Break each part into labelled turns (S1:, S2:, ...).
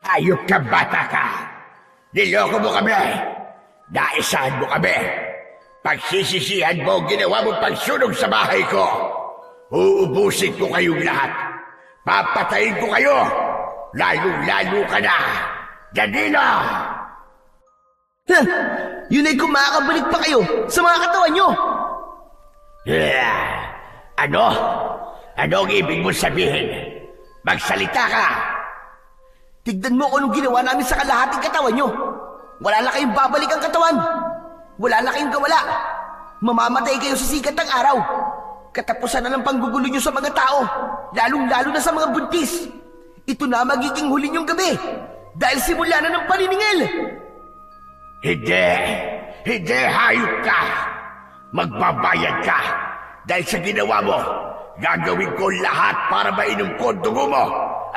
S1: Hayop ka, bata ka! Niloko mo kami! Naisahan mo kami! Pagsisisihan mo ang ginawa mong pagsunog sa bahay ko! Uubusin ko kayong lahat! Papatayin ko kayo! Lalo-lalo ka na! Danilo!
S2: Ha! Yun ay kung makakabalik pa kayo sa mga katawan nyo!
S1: Ano? Ano ang ibig mo sabihin? Magsalita ka!
S2: Tignan mo kung anong ginawa namin sa kalahating katawan nyo! Wala na kayong babalik ang katawan! Wala na kayong gawala! Mamamatay kayo sa sikat ng araw! Katapusan na ng panggugulo nyo sa mga tao, lalong-lalo na sa mga buntis! Ito na magiging huli nyong gabi! Dahil simula na ng paniningil!
S1: Hindi! Hindi, hayop ka! Magbabayad ka! Dahil sa ginawa mo, gagawin ko lahat para mainom ko ang dugo mo!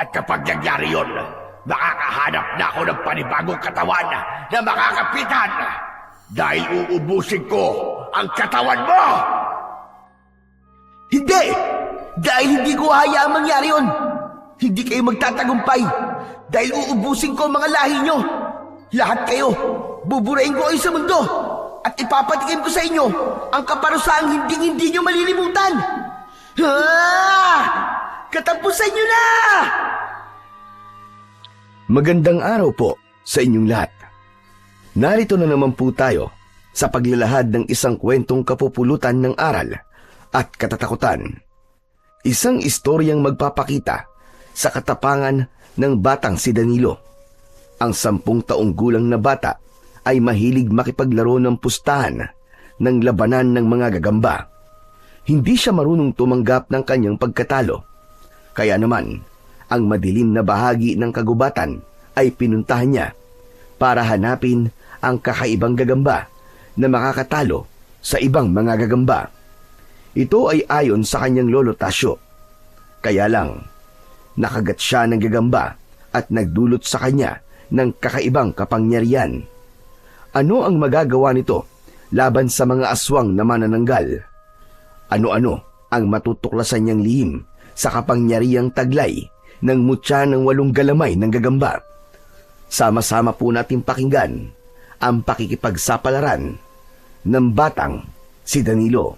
S1: At kapag nangyari yun, makakahanap na ako ng panibagong katawan na makakapitan! Dahil uubusin ko ang katawan mo!
S2: Hindi! Dahil hindi ko hayaang mangyari yun! Hindi kayo magtatagumpay! Dahil uubusin ko ang mga lahi nyo! Lahat kayo! Buburain ko kayo sa mundo! At ipapatikim ko sa inyo ang kaparusahang hindi nyo malilimutan! Katapusan nyo na!
S3: Magandang araw po sa inyong lahat. Narito na naman po tayo sa paglalahad ng isang kwentong kapupulutan ng aral at katatakutan. Isang istoryang magpapakita sa katapangan ng batang si Danilo. Ang 10 taong gulang na bata ay mahilig makipaglaro ng pustahan ng labanan ng mga gagamba. Hindi siya marunong tumanggap ng kanyang pagkatalo. Kaya naman, ang madilim na bahagi ng kagubatan ay pinuntahan niya para hanapin ang kakaibang gagamba na makakatalo sa ibang mga gagamba. Ito ay ayon sa kanyang lolo Tasyo. Kaya lang, nakagat siya ng gagamba at nagdulot sa kanya ng kakaibang kapangyarihan. Ano ang magagawa nito laban sa mga aswang na manananggal? Ano-ano ang matutuklasan niyang lihim sa kapangyarihang taglay ng mutya ng 8 galamay ng gagamba? Sama-sama po natin pakinggan ang pakikipagsapalaran ng batang si Danilo.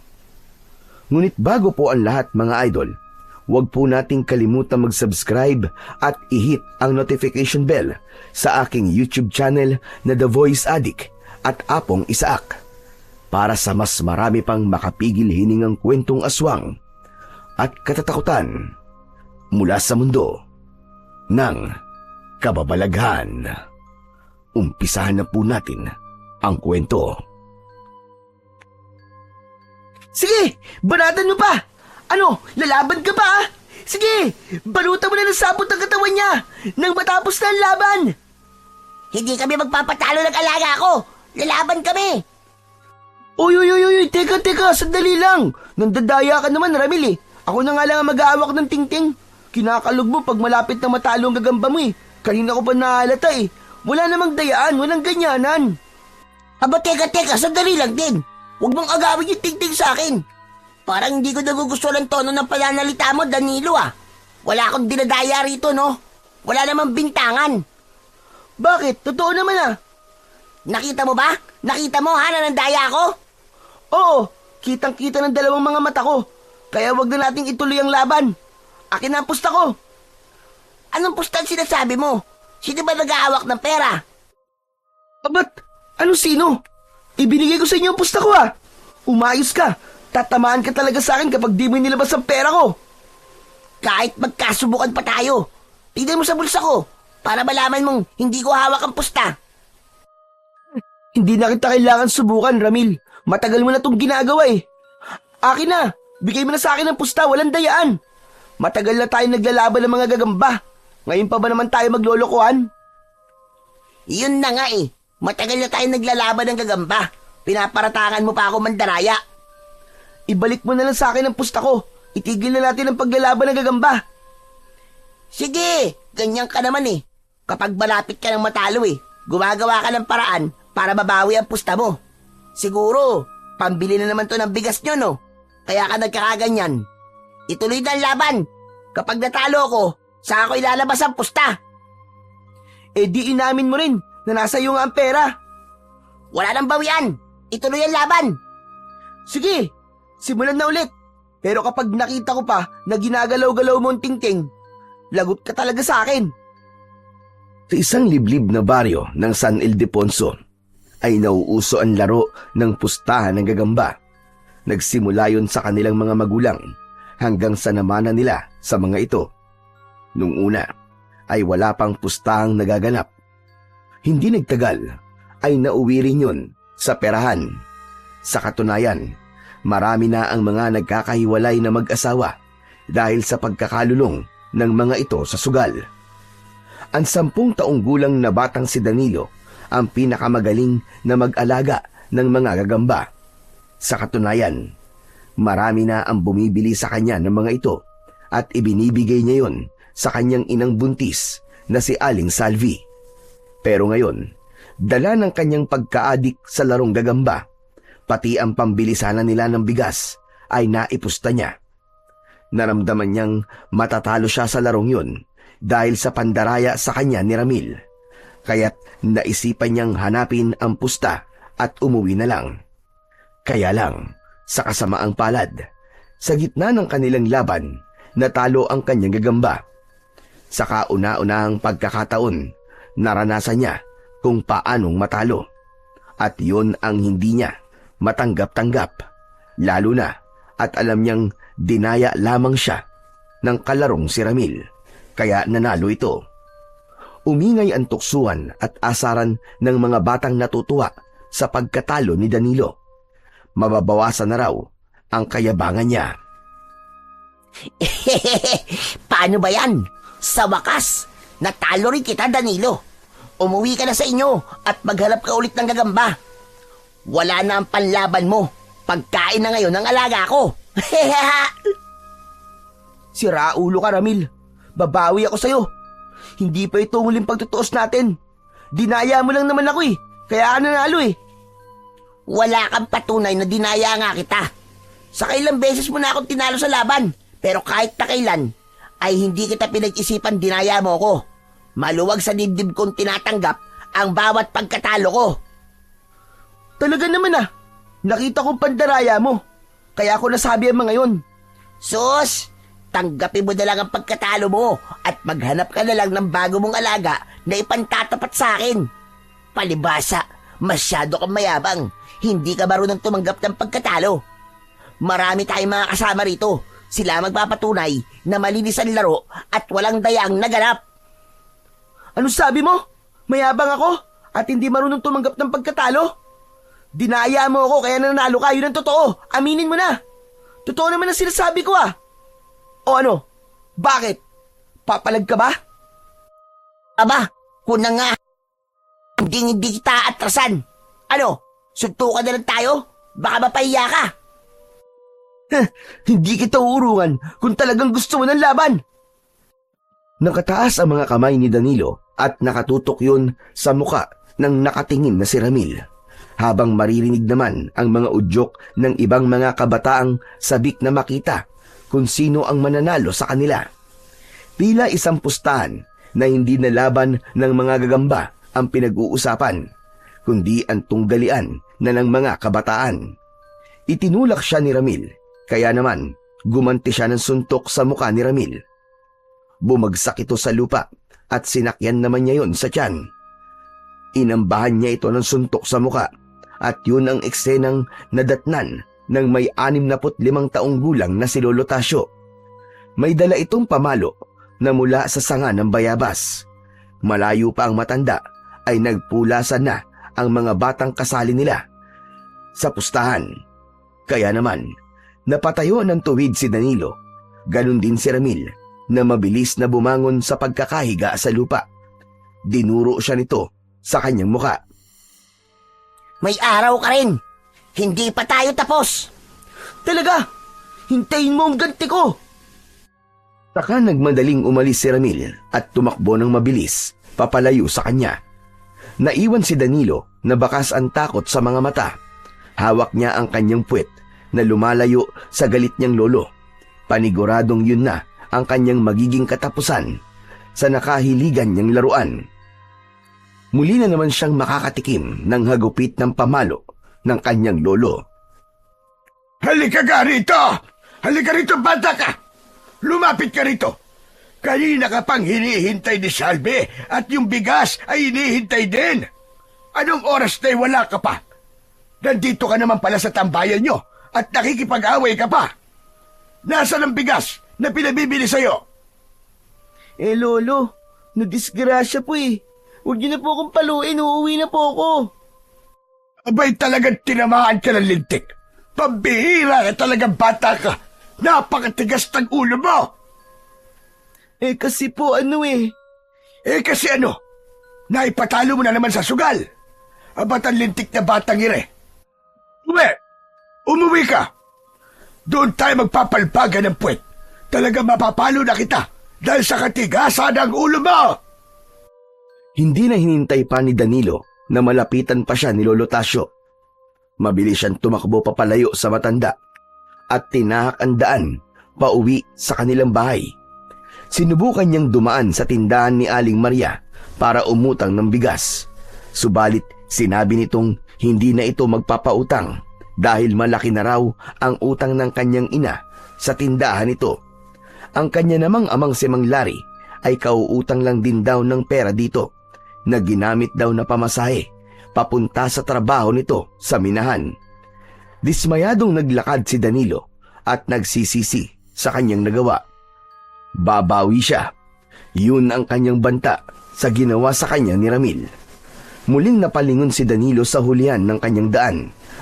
S3: Ngunit bago po ang lahat mga idol, huwag po nating kalimutan mag-subscribe at i-hit ang notification bell sa aking YouTube channel na The Voice Addict at Apong Isaak para sa mas marami pang makapigil hiningang kwentong aswang at katatakutan mula sa mundo ng kababalaghan. Umpisahan na po natin ang kwento.
S2: Sige! Banatan nyo pa! Ano? Lalaban ka pa? Sige! Balutan mo na ng sabot ang katawan niya nang matapos na ang laban!
S4: Hindi kami magpapatalo ng alaga ko! Lalaban kami!
S2: Uy! Teka! Sandali lang! Nandadaya ka naman, Ramil eh. Ako na nga lang ang mag-aawak ng tingting. Kinakalog mo pag malapit na matalo ang gagamba mo eh. Kanina ko pa nahalata eh. Wala namang dayaan, walang ganyanan.
S4: Aba, teka, sandali lang din. Huwag mong agawin yung tingting sa akin. Parang hindi ko nagugustuhan ang tono ng pananalita mo, Danilo ah. Wala akong dinadaya rito, no? Wala namang bintangan.
S2: Bakit? Totoo naman ah.
S4: Nakita mo ba? Nakita mo ha, nanandaya ako?
S2: Oo, kitang-kita ng dalawang mga mata ko. Kaya wag na nating ituloy ang laban. Akin na ang pusta ko.
S4: Anong pusta ang sinasabi mo? Sino ba nag-aawak ng pera?
S2: Abat, ano sino? Ibinigay ko sa inyo ang pusta ko ah. Umayos ka. Tatamaan ka talaga sa akin kapag di mo nilabas ang pera ko.
S4: Kahit magkasubukan pa tayo. Tignan mo sa bulsa ko para malaman mong hindi ko hawak ang pusta.
S2: Hindi na kita kailangan subukan, Ramil. Matagal mo na itong ginagawa eh. Akin na. Bigay mo na sa akin ang pusta, walang dayaan. Matagal na tayo naglalaban ng mga gagamba. Ngayon pa ba naman tayo maglolokohan?
S4: Yun na nga eh. Matagal na tayo naglalaban ng gagamba. Pinaparatangan mo pa ako mandaraya.
S2: Ibalik mo na lang sa akin ang pusta ko. Itigil na natin ang paglalaban ng gagamba.
S4: Sige, ganyan ka naman eh. Kapag malapit ka ng matalo eh, gumagawa ka ng paraan para mabawi ang pusta mo. Siguro, pambili na naman to ng bigas nyo, no? Kaya ka nagkakaganyan. Ituloy na ang laban. Kapag natalo ko, saka ko ilalabas ang pusta.
S2: Eh di inamin mo rin na nasa iyo nga ang pera.
S4: Wala nang bawian. Ituloy ang laban.
S2: Sige, simulan na ulit. Pero kapag nakita ko pa na ginagalaw-galaw mo ang tingting, lagot ka talaga sa akin.
S3: Sa isang liblib na baryo ng San Ildefonso ay nauuso ang laro ng pustahan ng gagamba. Nagsimula yon sa kanilang mga magulang hanggang sa namana nila sa mga ito. Nung una ay wala pang pustahang nagaganap. Hindi nagtagal ay nauwi rin yun sa perahan. Sa katunayan, marami na ang mga nagkakahiwalay na mag-asawa dahil sa pagkakalulong ng mga ito sa sugal. Ang 10 taong gulang na batang si Danilo ang pinakamagaling na mag-alaga ng mga gagamba. Sa katunayan, marami na ang bumibili sa kanya ng mga ito at ibinibigay niya yon sa kanyang inang buntis na si Aling Salvi. Pero ngayon, dala ng kanyang pagkaadik sa larong gagamba, pati ang pambili sana nila ng bigas ay naipusta niya. Naramdaman niyang matatalo siya sa larong yun dahil sa pandaraya sa kanya ni Ramil. Kaya't naisipan niyang hanapin ang pusta at umuwi na lang. Kaya lang, sa kasamaang palad, sa gitna ng kanilang laban, natalo ang kanyang gagamba. Sa kauna-unahang pagkakataon, naranasan niya kung paanong matalo. At yun ang hindi niya matanggap-tanggap, lalo na at alam niyang dinaya lamang siya ng kalarong si Ramil, kaya nanalo ito. Umingay ang tuksuan at asaran ng mga batang natutuwa sa pagkatalo ni Danilo. Mababawasan na raw ang kayabangan niya.
S4: Paano ba yan? Sa wakas, natalo rin kita, Danilo. Umuwi ka na sa inyo at maghanap ka ulit ng gagamba. Wala na ang panlaban mo. Pagkain na ngayon ng alaga ko.
S2: Sira ulo ka, Ramil. Babawi ako sa'yo. Hindi pa ito huling pagtutuos natin. Dinaya mo lang naman ako kaya ka nanalo
S4: Wala kang patunay na dinaya nga kita. Sa kailang beses mo na akong tinalo sa laban. Pero kahit na kailan, ay hindi kita pinag-isipan dinaya mo ko. Maluwag sa dibdib kong tinatanggap ang bawat pagkatalo ko.
S2: Talaga naman nakita kong pandaraya mo. Kaya ako nasabi ang mga yun.
S4: Sus, tanggapin mo na lang ang pagkatalo mo at maghanap ka na lang ng bago mong alaga na ipantatapat sa akin. Palibasa, masyado kang mayabang. Hindi ka marunong tumanggap ng pagkatalo. Marami tayong mga kasama rito. Sila magpapatunay na malinis ang laro at walang dayaang naganap.
S2: Ano sabi mo? Mayabang ako at hindi marunong tumanggap ng pagkatalo? Dinaya mo ako kaya nanalo ka. Yun ang totoo. Aminin mo na. Totoo naman ang sinasabi ko O ano? Bakit? Papalag ka ba?
S4: Aba, kung na nga, hindi kita atrasan. Ano? Suntukan na lang tayo? Baka mapahiya ka.
S2: Hindi kita uurungan kung talagang gusto mo ng laban.
S3: Nakataas ang mga kamay ni Danilo at nakatutok yun sa muka ng nakatingin na si Ramil, habang maririnig naman ang mga udyok ng ibang mga kabataang sabik na makita kung sino ang mananalo sa kanila. Tila isang pustahan na hindi na laban ng mga gagamba ang pinag-uusapan, kundi ang tunggalian na ng mga kabataan. Itinulak siya ni Ramil, kaya naman gumanti siya ng suntok sa muka ni Ramil. Bumagsak ito sa lupa at sinakyan naman niya yon sa tiyan. Inambahan niya ito ng suntok sa muka at yun ang eksenang nadatnan ng may 65 taong gulang na si Lolo Tasio. May dala itong pamalo na mula sa sanga ng bayabas. Malayo pa ang matanda ay nagpulasan na ang mga batang kasali nila sa pustahan. Kaya naman, napatayo ng tuwid si Danilo. Ganon din si Ramil na mabilis na bumangon sa pagkakahiga sa lupa. Dinuro siya nito sa kanyang muka.
S4: May araw ka rin. Hindi pa tayo tapos.
S2: Talaga? Hintayin mo ang ganti ko.
S3: Saka nagmadaling umalis si Ramil at tumakbo ng mabilis papalayo sa kanya. Naiwan si Danilo na bakas ang takot sa mga mata. Hawak niya ang kanyang puwet na lumalayo sa galit niyang lolo. Paniguradong yun na ang kanyang magiging katapusan sa nakahiligan niyang laruan. Muli na naman siyang makakatikim ng hagupit ng pamalo ng kanyang lolo.
S1: Halika ka rito! Halika rito, bata ka! Lumapit ka rito! Kanina ka pang hinihintay ni Salve at yung bigas ay hinihintay din. Anong oras na'y wala ka pa? Nandito ka naman pala sa tambayan nyo at nakikipag-away ka pa. Nasaan ang bigas na pinabibili sa'yo?
S2: Lolo, nadisgrasya po eh. Huwag niyo na po akong paluin, uuwi na po ako.
S1: Abay talagang tinamaan ka ng lintik. Pambihira ka talagang bata ka. Napakatigas ng ulo mo.
S2: Kasi po
S1: Kasi ano? Naipatalo mo na naman sa sugal. Abat ang lintik na batang ire. Umuwi ka. Doon tayo magpapalpagan ng puwet. Talagang mapapalo na kita dahil sa katigasan ng ulo mo.
S3: Hindi na hinintay pa ni Danilo na malapitan pa siya ni Lolo Tasio. Mabilis siyang tumakbo papalayo sa matanda at tinahak ang daan pauwi sa kanilang bahay. Sinubukan niyang dumaan sa tindahan ni Aling Maria para umutang ng bigas. Subalit sinabi nitong hindi na ito magpapautang dahil malaki na raw ang utang ng kanyang ina sa tindahan nito. Ang kanya namang amang si Mang Larry ay kauutang lang din daw ng pera dito na ginamit daw na pamasahe papunta sa trabaho nito sa minahan. Dismayadong naglakad si Danilo at nagsisisi sa kanyang nagawa. Babawi siya. Yun ang kanyang banta sa ginawa sa kanya ni Ramil. Muling napalingon si Danilo sa hulihan ng kanyang daan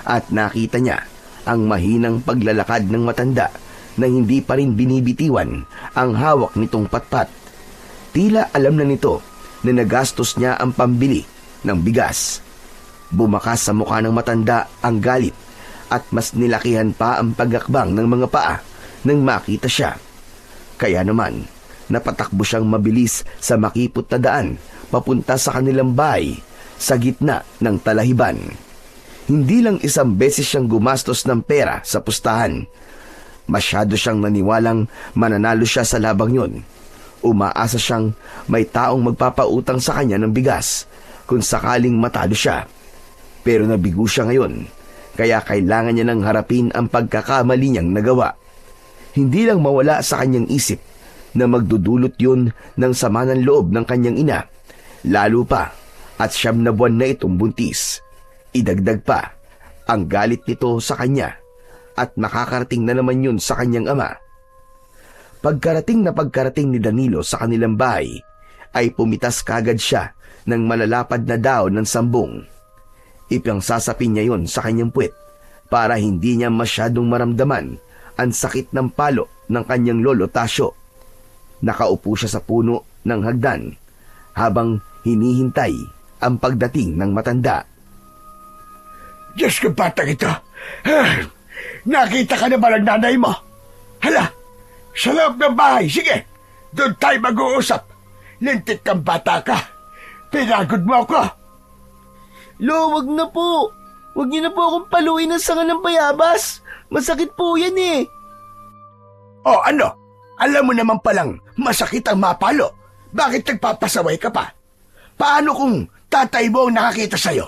S3: at nakita niya ang mahinang paglalakad ng matanda na hindi pa rin binibitiwan ang hawak nitong patpat. Tila alam na nito na nagastos niya ang pambili ng bigas. Bumakas sa mukha ng matanda ang galit at mas nilakihan pa ang pagakbang ng mga paa nang makita siya. Kaya naman, napatakbo siyang mabilis sa makipot na daan papunta sa kanilang bahay sa gitna ng talahiban. Hindi lang isang beses siyang gumastos ng pera sa pustahan. Masyado siyang naniwalang mananalo siya sa labang yun. Umaasa siyang may taong magpapautang sa kanya ng bigas kung sakaling matalo siya. Pero nabigo siya ngayon, kaya kailangan niya nang harapin ang pagkakamali niyang nagawa. Hindi lang mawala sa kanyang isip na magdudulot yun ng sama ng loob ng kanyang ina, lalo pa at 9 na buwan na itong buntis. Idagdag pa ang galit nito sa kanya at makakarating na naman yun sa kanyang ama. Pagkarating ni Danilo sa kanilang bahay, ay pumitas kagad siya ng malalapad na daon ng sambong. Ipangsasapin niya yon sa kanyang puwet para hindi niya masyadong maramdaman ang sakit ng palo ng kanyang lolo Tasio. Nakaupo siya sa puno ng hagdan habang hinihintay ang pagdating ng matanda.
S1: Diyos ko, batang ito. Nakita ka na ba ng nanay mo? Hala, sa loob ng bahay. Sige, doon tayo mag-uusap. Lintik kang bata ka. Pinagod mo ako.
S2: Lo, wag na po. Wag niyo na po akong paluin ng sanga ng bayabas. Masakit po yan eh.
S1: O ano? Alam mo naman palang masakit ang mapalo. Bakit nagpapasaway ka pa? Paano kung tatay mo ang nakakita sa'yo?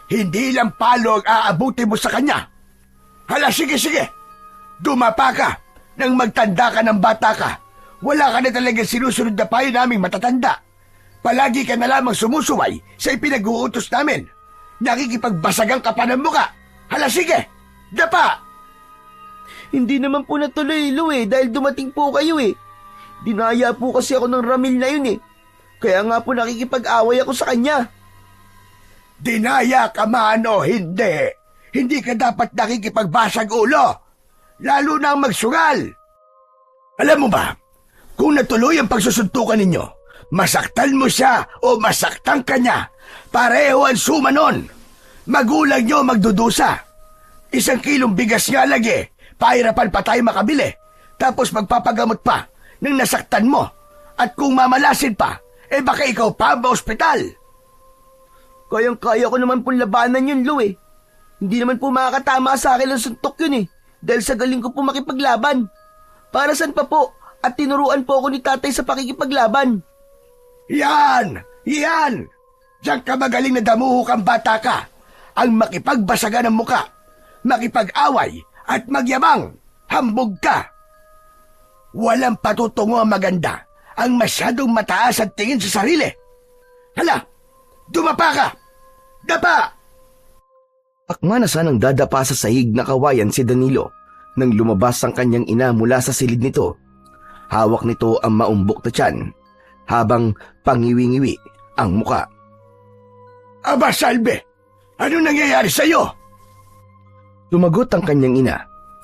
S1: Hindi lang palo ang aabuti mo sa kanya. Hala, sige. Dumapa ka. Nang magtanda ka ng bata ka. Wala ka na talagang sinusunod na payo naming matatanda. Palagi ka na lamang sumusuway sa ipinag-uutos namin. Nakikipagbasagang ka pa ng muka. Hala, sige. Dapa!
S2: Hindi naman po natuloy, Lo dahil dumating po kayo eh. Dinaya po kasi ako ng Ramil na yun eh. Kaya nga po nakikipag-away ako sa kanya.
S1: Dinaya ka man o hindi. Hindi ka dapat nakikipagbasag ulo. Lalo na ang magsugal. Alam mo ba, kung natuloy ang pagsusuntukan ninyo, masaktan mo siya o masaktan ka niya, pareho ang suma nun. Magulang nyo magdudusa. 1 kilong bigas nga lagi, pahirapan pa tayo makabili. Tapos magpapagamot pa nang nasaktan mo. At kung mamalasin pa, baka ikaw pa ang ospital.
S2: Kayang-kaya ko naman pong labanan yun, Lo Hindi naman po makakatama sa akin ang suntok yun dahil sa galing ko po makipaglaban. Para saan pa po? At tinuruan po ako ni tatay sa pakikipaglaban.
S1: Yan! Diyan ka magaling na damuho kang bata ka. Ang makipagbasaga ng muka, makipag-away at magyabang. Hambog ka. Walang patutungo ang maganda ang masyadong mataas at tingin sa sarili. Hala, dumapa ka! Dapa!
S3: Akma na sanang dadapa sa sahig na kawayan si Danilo nang lumabas ang kanyang ina mula sa silid nito. Hawak nito ang maumbok na tiyan habang pangiwi-ngiwi ang muka.
S1: Aba, Salve! Ano nangyayari sa'yo?
S3: Tumagot ang kanyang ina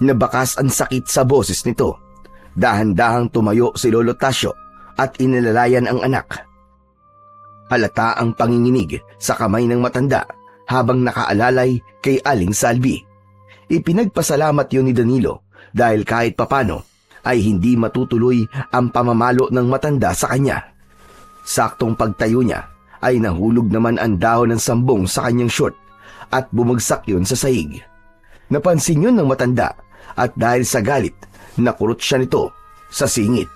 S3: na bakas ang sakit sa boses nito. Dahan-dahang tumayo si Lolo Tasyo at inilalayan ang anak. Halata ang panginginig sa kamay ng matanda habang nakaalalay kay Aling Salvi. Ipinagpasalamat yun ni Danilo dahil kahit papano ay hindi matutuloy ang pamamalo ng matanda sa kanya. Saktong pagtayo niya ay nahulog naman ang dahon ng sambong sa kanyang short at bumagsak yun sa sahig. Napansin yun ng matanda at dahil sa galit, nakurot siya nito sa singit.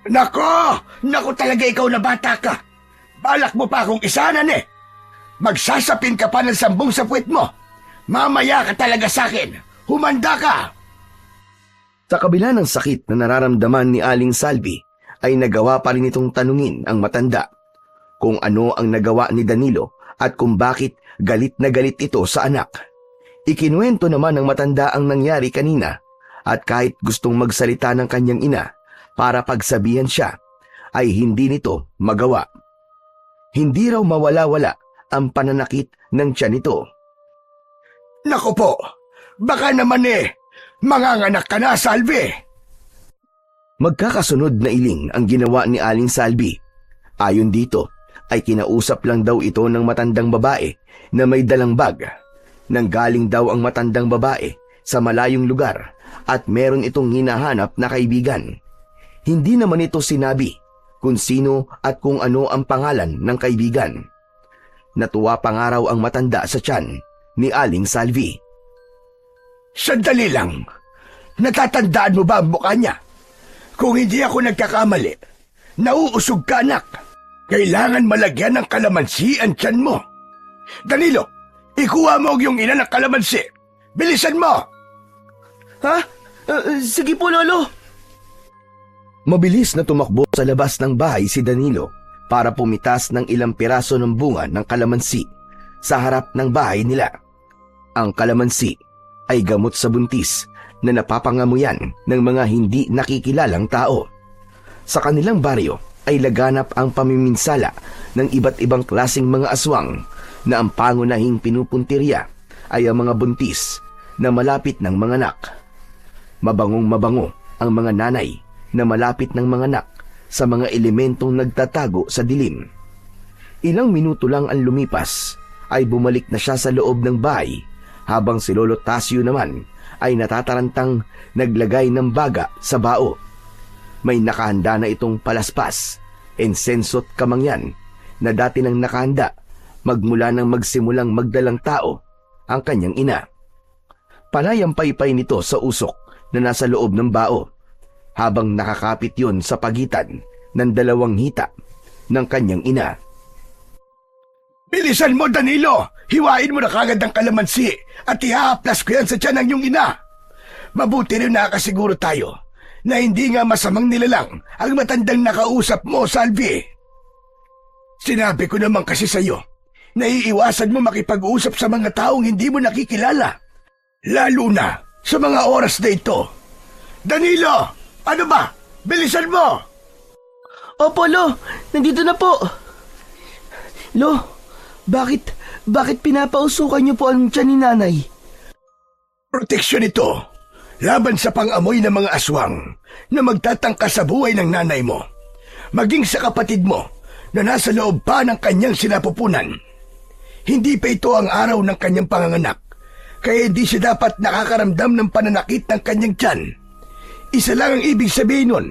S1: Nako! Nako talaga ikaw na bata ka! Balak mo pa akong isanan eh! Magsasapin ka pa ng sambong sa puwet mo! Mamaya ka talaga sa akin! Humanda ka!
S3: Sa kabila ng sakit na nararamdaman ni Aling Salvi, ay nagawa pa rin itong tanungin ang matanda kung ano ang nagawa ni Danilo at kung bakit galit na galit ito sa anak. Ikinuwento naman ng matanda ang nangyari kanina at kahit gustong magsalita ng kanyang ina para pagsabihan siya, ay hindi nito magawa. Hindi raw mawala-wala ang pananakit ng tiyan nito.
S1: Nako po! Baka naman manganganak ka na, Salve!
S3: Magkakasunod na iling ang ginawa ni Aling Salvi. Ayon dito, ay kinausap lang daw ito ng matandang babae na may dalang bag. Nanggaling daw ang matandang babae sa malayong lugar at meron itong hinahanap na kaibigan. Hindi naman ito sinabi kung sino at kung ano ang pangalan ng kaibigan. Natuwa pa nga raw ang matanda sa tiyan ni Aling Salvi.
S1: Sandali lang! Natatandaan mo ba ang mukha niya? Kung hindi ako nagkakamali, nauusog ka, anak. Kailangan malagyan ng kalamansi ang tiyan mo. Danilo, ikuha mo yung ina ng kalamansi. Bilisan mo!
S2: Ha? Sige po, Lolo.
S3: Mabilis na tumakbo sa labas ng bahay si Danilo para pumitas ng ilang piraso ng bunga ng kalamansi sa harap ng bahay nila. Ang kalamansi ay gamot sa buntis na napapangamuyan ng mga hindi nakikilalang tao. Sa kanilang baryo ay laganap ang pamiminsala ng iba't ibang klaseng mga aswang na ang pangunahing pinupuntirya ay ang mga buntis na malapit ng mga anak. Mabangong mabango ang mga nanay na malapit ng mga anak sa mga elementong nagtatago sa dilim. Ilang minuto lang ang lumipas ay bumalik na siya sa loob ng bahay habang si Lolo Tasyo naman ay natatarantang naglagay ng baga sa bao. May nakahanda na itong palaspas, insenso't kamangyan na dati nang nakahanda magmula nang magsimulang magdalang tao ang kanyang ina. Panayang paypay nito sa usok na nasa loob ng bao habang nakakapit yon sa pagitan ng dalawang hita ng kanyang ina.
S1: Bilisan mo, Danilo! Hiwain mo na kagad ang kalamansi at ihahaplas ko yan sa tiyan ng iyong ina. Mabuti rin nakakasiguro tayo na hindi nga masamang nilalang ang matandang nakausap mo, Salvi. Sinabi ko naman kasi sa iyo na iiwasan mo makipag-usap sa mga taong hindi mo nakikilala. Lalo na sa mga oras na ito. Danilo! Ano ba? Bilisan mo!
S2: Opo, Lo. Nandito na po. Lo, bakit pinapausukan niyo po ang tiyan ni Nanay?
S1: Proteksyon ito laban sa pang-amoy ng mga aswang na magtatangka sa buhay ng nanay mo, maging sa kapatid mo na nasa loob pa ng kanyang sinapupunan. Hindi pa ito ang araw ng kanyang panganganak, kaya hindi siya dapat nakakaramdam ng pananakit ng kanyang tiyan. Isa lang ang ibig sabihin nun,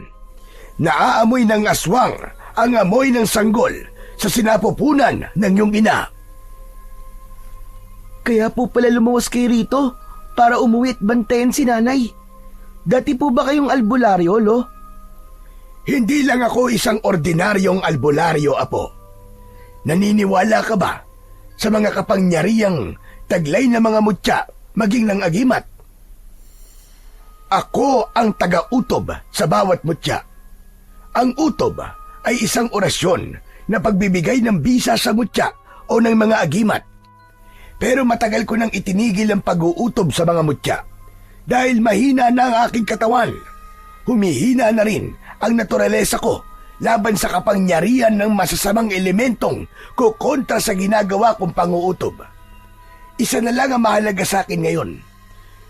S1: naaamoy ng aswang ang amoy ng sanggol sa sinapupunan ng iyong ina.
S2: Kaya po pala lumuwas kayo rito para umuwi at bantayan si Nanay. Dati po ba kayong albularyo, Lo?
S1: Hindi lang ako isang ordinaryong albularyo, Apo. naniniwala ka ba sa mga kapangyarihang taglay na mga mutya maging ng agimat? Ako ang taga-utob sa bawat mutya. Ang utob ay isang orasyon na pagbibigay ng bisa sa mutya o ng mga agimat. Pero matagal ko nang itinigil ang pag-uutob sa mga mutya dahil mahina na ang aking katawan. Humihina na rin ang naturalesa ko laban sa kapangyarihan ng masasamang elementong kukontra sa ginagawa kong pang-uutob. Isa na lang ang mahalaga sa akin ngayon.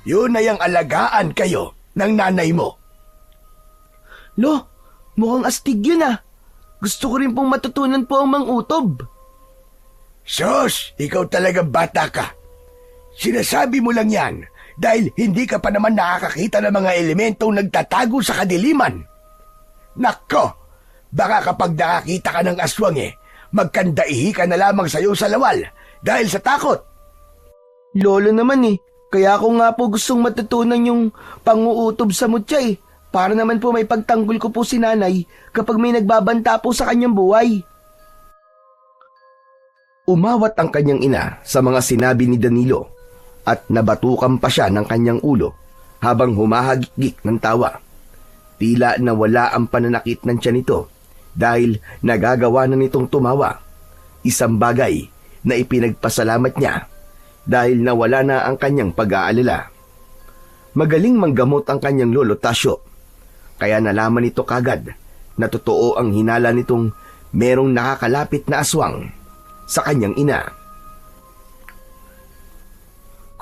S1: Yun ay ang alagaan kayo ng nanay mo.
S2: Lo, mukhang astig yun ah. Gusto ko rin pong matutunan po ang mang-utob.
S1: Sus, ikaw talagang bata ka. Sinasabi mo lang yan dahil hindi ka pa naman nakakakita ng mga elementong nagtatago sa kadiliman. Nako, baka kapag nakakita ka ng aswang magkandaihi ka na lamang sayo sa lawal dahil sa takot.
S2: Lolo naman kaya ako nga po gustong matutunan yung pang-uutob sa mutya para naman po may pagtanggol ko po si nanay kapag may nagbabanta po sa kanyang buhay.
S3: Umawat ang kanyang ina sa mga sinabi ni Danilo at nabatukan pa siya ng kanyang ulo habang humahagik ng tawa. Tila nawala ang pananakit ng tiyan nito dahil nagagawa na nitong tumawa. Isang bagay na ipinagpasalamat niya dahil nawala na ang kanyang pag-aalala. Magaling manggamot ang kanyang lolo Tasyo, kaya nalaman nito kagad na totoo ang hinala nitong merong nakakalapit na aswang sa kanyang ina.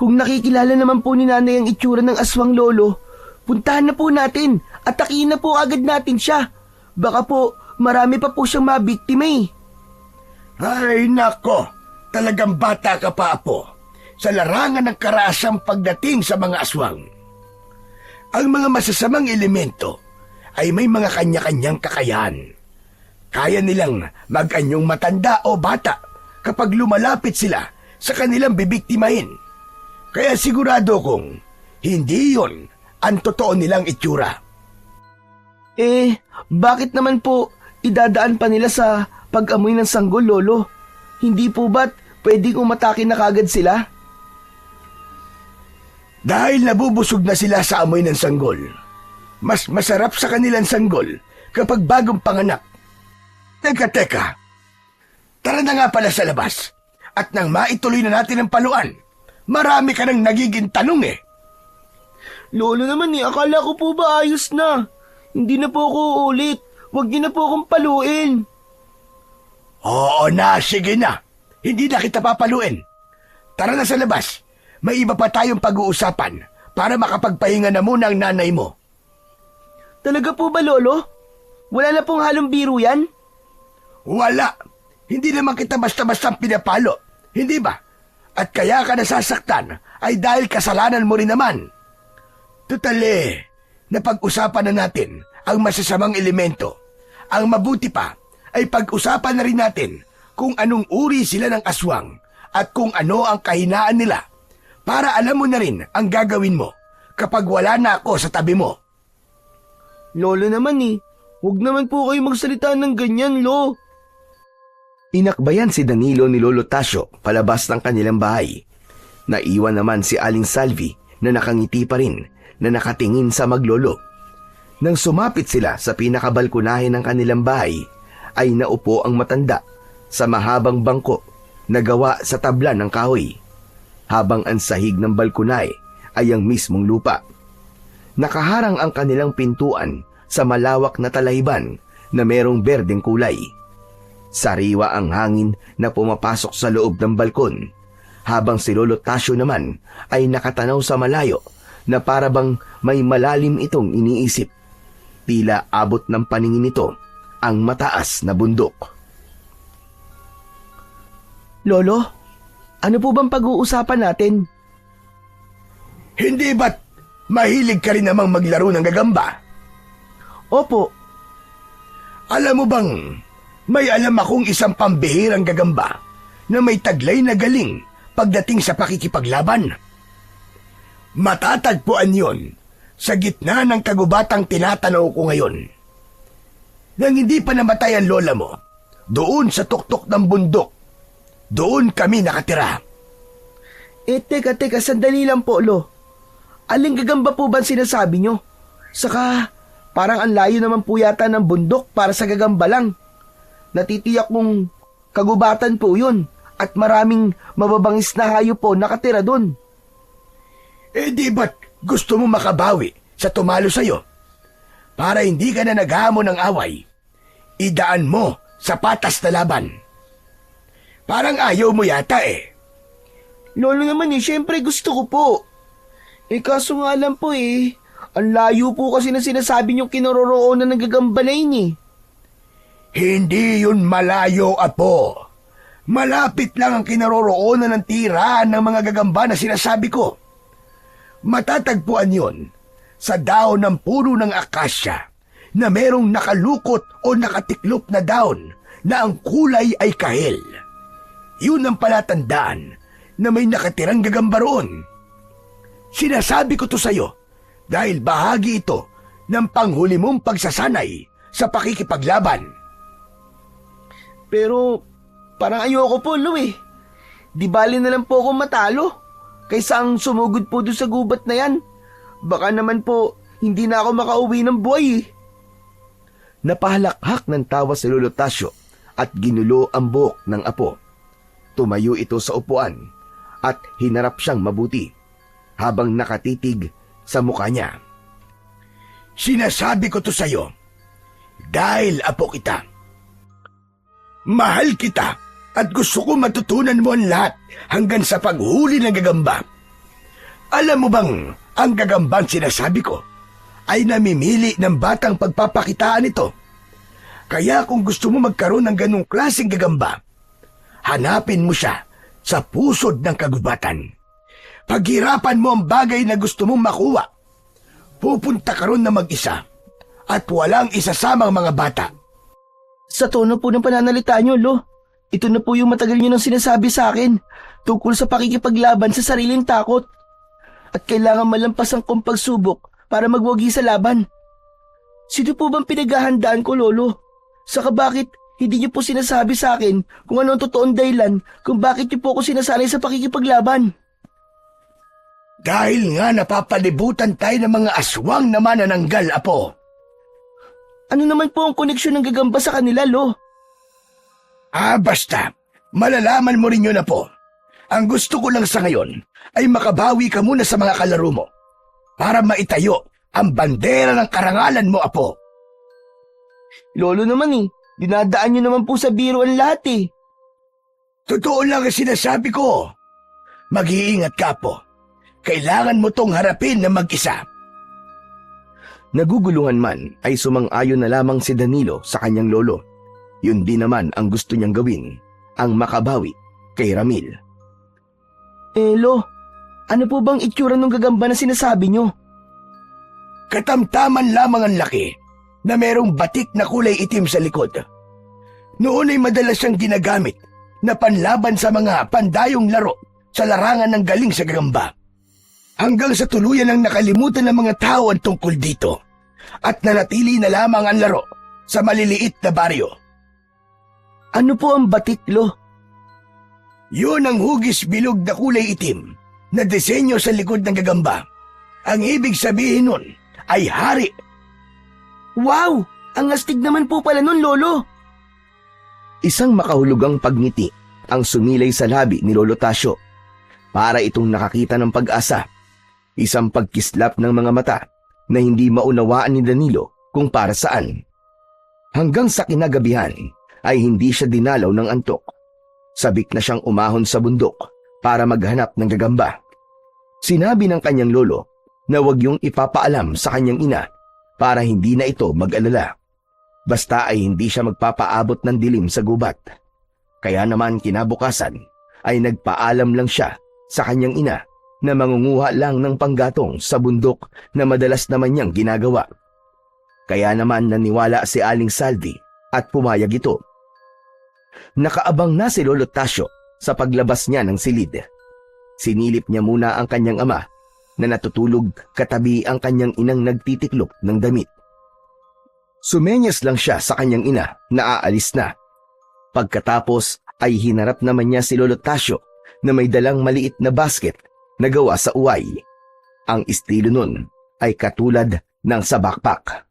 S2: Kung nakikilala naman po ni nanay ang itsura ng aswang, lolo, puntahan na po natin at takiin na po agad natin siya. Baka po marami pa po siyang mabiktima
S1: Ay nako, talagang bata ka pa, Apo, sa larangan ng karaasang pagdating sa mga aswang. Ang mga masasamang elemento ay may mga kanya-kanyang kakayahan. Kaya nilang mag-anyong matanda o bata kapag lumalapit sila sa kanilang bibiktimahin. Kaya sigurado kong hindi yon ang totoo nilang itsura.
S2: Bakit naman po idadaan pa nila sa pag-amoy ng sanggol, lolo? Hindi po ba't pwedeng umatake na kagad sila?
S1: Dahil nabubusog na sila sa amoy ng sanggol, mas masarap sa kanilang sanggol kapag bagong panganak. Teka, tara na nga pala sa labas. At nang maituloy na natin ang paluan, marami ka nang nagiging tanong
S2: Lolo naman akala ko po ba ayos na? Hindi na po ako uulit. Huwag niyo na po akong paluin.
S1: Oo na, sige na. Hindi na kita papaluin. Tara na sa labas. May iba pa tayong pag-uusapan para makapagpahinga na muna ang nanay mo.
S2: Talaga po ba, lolo? Wala na pong halong biro yan?
S1: Wala. Hindi naman kita basta-basta pinapalo. Hindi ba? At kaya ka nasasaktan ay dahil kasalanan mo rin naman. Tutali, napag-usapan na natin ang masasamang elemento. Ang mabuti pa ay pag-usapan na rin natin kung anong uri sila ng aswang at kung ano ang kahinaan nila para alam mo na rin ang gagawin mo kapag wala na ako sa tabi mo.
S2: Lolo naman huwag naman po kayo magsalita ng ganyan, lo.
S3: Inakbayan si Danilo ni Lolo Tasyo palabas ng kanilang bahay. Naiwan naman si Aling Salvi na nakangiti pa rin na nakatingin sa maglolo. Nang sumapit sila sa pinakabalkonahe ng kanilang bahay, ay naupo ang matanda sa mahabang bangko na gawa sa tabla ng kahoy, habang ang sahig ng balkonahe ay ang mismong lupa. Nakaharang ang kanilang pintuan sa malawak na talahiban na merong berdeng kulay. Sariwa ang hangin na pumapasok sa loob ng balkon, habang si Lolo Tasyo naman ay nakatanaw sa malayo na parabang may malalim itong iniisip. Tila abot ng paningin nito ang mataas na bundok.
S2: Lolo, ano po bang pag-uusapan natin?
S1: Hindi ba't mahilig ka rin namang maglaro ng gagamba?
S2: Opo.
S1: Alam mo bang may alam akong isang pambihirang gagamba na may taglay na galing pagdating sa pakikipaglaban? Matatagpuan yon sa gitna ng kagubatang tinatanaw ko ngayon. Nang hindi pa namatay ang lola mo, Doon sa tuktok ng bundok. Doon kami nakatira.
S2: Teka, sandali lang po, Lo. Aling gagamba po ba ang sinasabi nyo? Saka, parang ang layo naman po yata ng bundok para sa gagamba lang. Natitiyak kong kagubatan po yun at maraming mababangis na hayop po nakatira doon.
S1: Di ba't gusto mo makabawi sa tumalo sa'yo? Para hindi ka na naghamon ng away, idaan mo sa patas na laban. Parang ayaw mo yata eh.
S2: Lolo naman syempre gusto ko po. Kaso nga lang po ang layo po kasi na sinasabi niyong kinaroroonan ng gagamba na yun
S1: Hindi yun malayo, Apo. Malapit lang ang kinaroroonan ng tirahan ng mga gagamba na sinasabi ko. Matatagpuan yon sa daon ng puno ng akasya na merong nakalukot o nakatiklop na daon na ang kulay ay kahel. Yun ang palatandaan na may nakatirang gagamba roon. Sinasabi ko to sa'yo dahil bahagi ito ng panghuli mong pagsasanay sa pakikipaglaban.
S2: Pero parang ayoko po, Lo Di bali na lang po ako matalo kaysa ang sumugod po doon sa gubat na yan. Baka naman po hindi na ako makauwi ng buhay
S3: Napahalakhak ng tawa si Lolo Tasyo at ginulo ang buhok ng apo. Tumayo ito sa upuan at hinarap siyang mabuti habang nakatitig sa mukha niya.
S1: Sinasabi ko to sa'yo dahil apo kita. Mahal kita at gusto ko matutunan mo ang lahat hanggang sa paghuli ng gagamba. Alam mo bang ang gagambang sinasabi ko ay namimili ng batang pagpapakitaan ito? Kaya kung gusto mo magkaroon ng ganong klaseng gagamba, hanapin mo siya sa pusod ng kagubatan. Paghirapan mo ang bagay na gusto mong makuha. Pupunta ka ron na mag-isa at walang isasamang mga bata.
S2: Sa tono po ng pananalita nyo, Lo, ito na po yung matagal nyo nang sinasabi sa akin tungkol sa pakikipaglaban sa sariling takot. At kailangan malampasan kong pagsubok para magwagi sa laban. Sino po bang pinaghahandaan ko, Lolo? Saka bakit hindi niyo po sinasabi sa akin kung ano ang totoong dahilan kung bakit niyo po ako sinasanay sa pakikipaglaban?
S1: Dahil nga napapalibutan tayo ng mga aswang na manananggal, Apo.
S2: Ano naman po ang koneksyon ng gagamba sa kanila, Lo?
S1: Basta, malalaman mo rin yun, Apo. Ang gusto ko lang sa ngayon ay makabawi ka muna sa mga kalaro mo para maitayo ang bandera ng karangalan mo, Apo.
S2: Lolo naman dinadaan niyo naman po sa biro ang lahat
S1: Totoo lang ang sinasabi ko. Mag-iingat ka, Apo. Kailangan mo tong harapin na mag-isa.
S3: Naguguluhan man ay sumang-ayon na lamang si Danilo sa kanyang lolo. Yun din naman ang gusto niyang gawin, ang makabawi kay Ramil.
S2: Lo, ano po bang itsura ng gagamba na sinasabi niyo?
S1: Katamtaman lamang ang laki na merong batik na kulay itim sa likod. Noon ay madalas siyang ginagamit na panlaban sa mga pandayong laro sa larangan ng galing sa gagamba. Hanggang sa tuluyan ang nakalimutan ng mga tao ang tungkol dito at nanatili na lamang ang laro sa maliliit na baryo.
S2: Ano po ang batik, Lo?
S1: Yun ang hugis bilog na kulay itim na disenyo sa likod ng gagamba. Ang ibig sabihin nun ay hari.
S2: Wow! Ang astig naman po pala nun, Lolo!
S3: Isang makahulugang pagngiti ang sumilay sa labi ni Lolo Tasyo. Para itong nakakita ng pag-asa. Isang pagkislap ng mga mata na hindi maunawaan ni Danilo kung para saan. Hanggang sa kinagabihan ay hindi siya dinalaw ng antok. Sabik na siyang umahon sa bundok para maghanap ng gagamba. Sinabi ng kanyang lolo na huwag yung ipapaalam sa kanyang ina para hindi na ito mag-alala. Basta ay hindi siya magpapaabot ng dilim sa gubat. Kaya naman kinabukasan ay nagpaalam lang siya sa kanyang ina na mangunguha lang ng panggatong sa bundok na madalas naman niyang ginagawa. Kaya naman naniwala si Aling Salvi at pumayag ito. Nakaabang na si Lolo Tasyo sa paglabas niya ng silid. Sinilip niya muna ang kanyang ama na natutulog katabi ang kanyang inang nagtitiklop ng damit. Sumenyas lang siya sa kanyang ina na aalis na. Pagkatapos ay hinarap naman niya si Lolo Tasyo na may dalang maliit na basket na gawa sa uway. Ang estilo nun ay katulad ng sa backpack.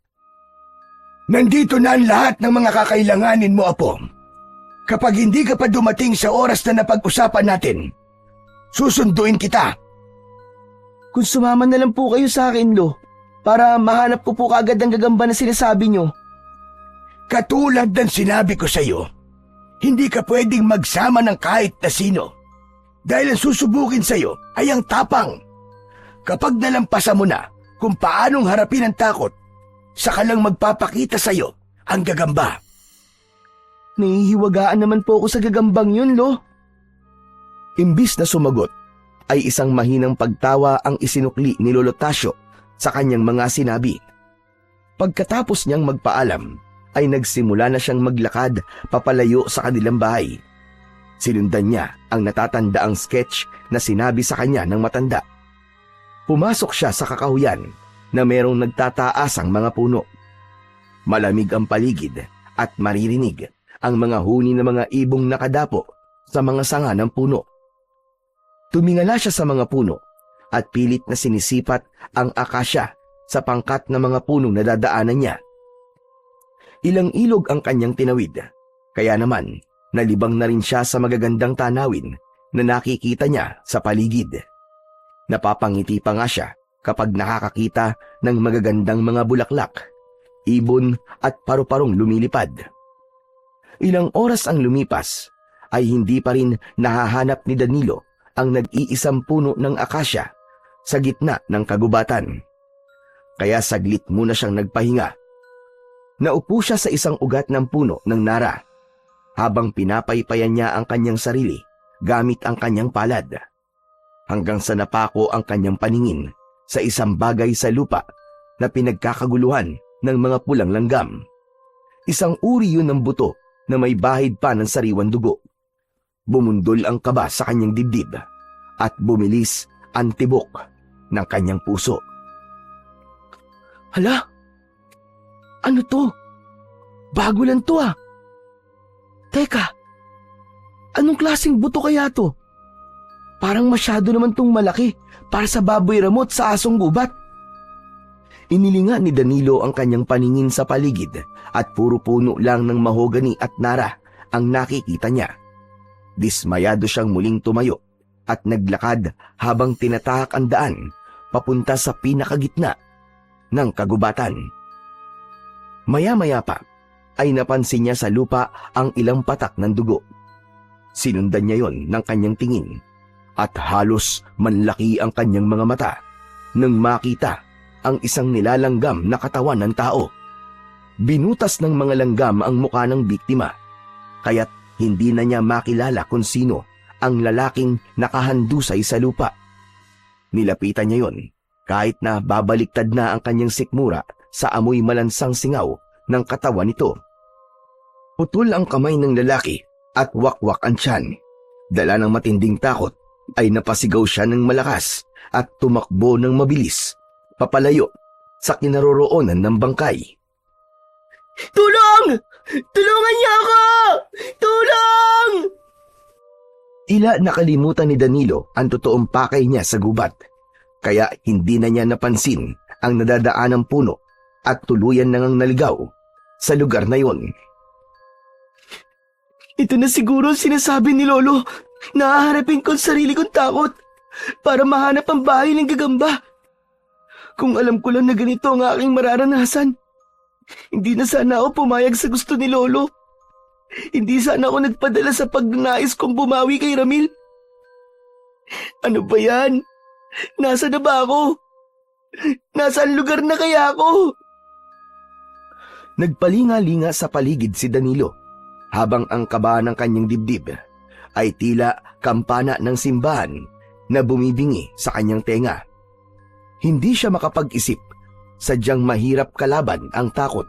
S1: Nandito na ang lahat ng mga kakailanganin mo, Apo. Kapag hindi ka pa dumating sa oras na napag-usapan natin, susunduin kita.
S2: Kung sumama na lang po kayo sa akin, Lo, para mahanap ko po kagad ang gagamba na sinasabi nyo.
S1: Katulad ng sinabi ko sa iyo, hindi ka pwedeng magsama ng kahit na sino. Dahil ang susubukin sa iyo ay ang tapang. Kapag nalampasan mo na kung paanong harapin ang takot, saka lang magpapakita sa iyo ang gagamba.
S2: Nahihiwagaan naman po ako sa gagambang yun, Lo.
S3: Imbis na sumagot, ay isang mahinang pagtawa ang isinukli ni Lolo Tasyo sa kanyang mga sinabi. Pagkatapos niyang magpaalam, ay nagsimula na siyang maglakad papalayo sa kanilang bahay. Sinundan niya ang natatandaang sketch na sinabi sa kanya ng matanda. Pumasok siya sa kakahuyan na merong nagtataasang mga puno. Malamig ang paligid at maririnig ang mga huni ng mga ibong nakadapo sa mga sanga ng puno. Tumingala siya sa mga puno at pilit na sinisipat ang akasya sa pangkat ng mga punong nadadaanan niya. Ilang ilog ang kanyang tinawid, kaya naman nalibang na rin siya sa magagandang tanawin na nakikita niya sa paligid. Napapangiti pa nga siya kapag nakakakita ng magagandang mga bulaklak, ibon at paru-parong lumilipad. Ilang oras ang lumipas ay hindi pa rin nahahanap ni Danilo ang nag-iisang puno ng akasya sa gitna ng kagubatan. Kaya saglit muna siyang nagpahinga. Naupo siya sa isang ugat ng puno ng nara habang pinapaypayan niya ang kanyang sarili gamit ang kanyang palad. Hanggang sa napako ang kanyang paningin sa isang bagay sa lupa na pinagkakaguluhan ng mga pulang langgam. Isang uri yun ng buto na may bahid pa ng sariwang dugo. Bumundol ang kaba sa kanyang dibdib at bumilis ang tibok ng kanyang puso.
S2: Hala? Ano to? Bago lang to ah. Teka, anong klaseng buto kaya to? Parang masyado naman tong malaki para sa baboy ramot sa asong gubat.
S3: Inilinga ni Danilo ang kanyang paningin sa paligid at puro puno lang ng mahogani at nara ang nakikita niya. Dismayado siyang muling tumayo at naglakad habang tinatahak ang daan papunta sa pinakagitna ng kagubatan. Maya-maya pa ay napansin niya sa lupa ang ilang patak ng dugo. Sinundan niya yon ng kanyang tingin at halos manlaki ang kanyang mga mata nang makita ang isang nilalanggam na katawan ng tao. Binutas ng mga langgam ang mukha ng biktima, kaya't hindi na niya makilala kung sino ang lalaking nakahandusay sa lupa. Nilapitan niya yon kahit na babaliktad na ang kanyang sikmura sa amoy malansang singaw ng katawan nito. Putol ang kamay ng lalaki at wakwak ang tiyan. Dala ng matinding takot ay napasigaw siya ng malakas at tumakbo ng mabilis papalayo sa kinaroroonan ng bangkay.
S2: Tulong! Tulungan niyo ako! Tulong!
S3: Tila nakalimutan ni Danilo ang totoong pakay niya sa gubat, kaya hindi na niya napansin ang nadadaanang puno at tuluyan nang naligaw sa lugar na yon.
S2: Ito na siguro ang sinasabi ni Lolo. Nahaharapin ko ang sarili kong takot para mahanap ang bahay ng gagamba. Kung alam ko lang na ganito ang aking mararanasan, hindi na sana ako pumayag sa gusto ni Lolo. Hindi sana ako nagpadala sa pagnanais kong bumawi kay Ramil. Ano ba yan? Nasa na ba ako? Nasaan lugar na kaya ako?
S3: Nagpalinga-linga sa paligid si Danilo habang ang kaba ng kanyang dibdib ay tila kampana ng simbahan na bumibingi sa kanyang tenga. Hindi siya makapag-isip, sadyang mahirap kalaban ang takot,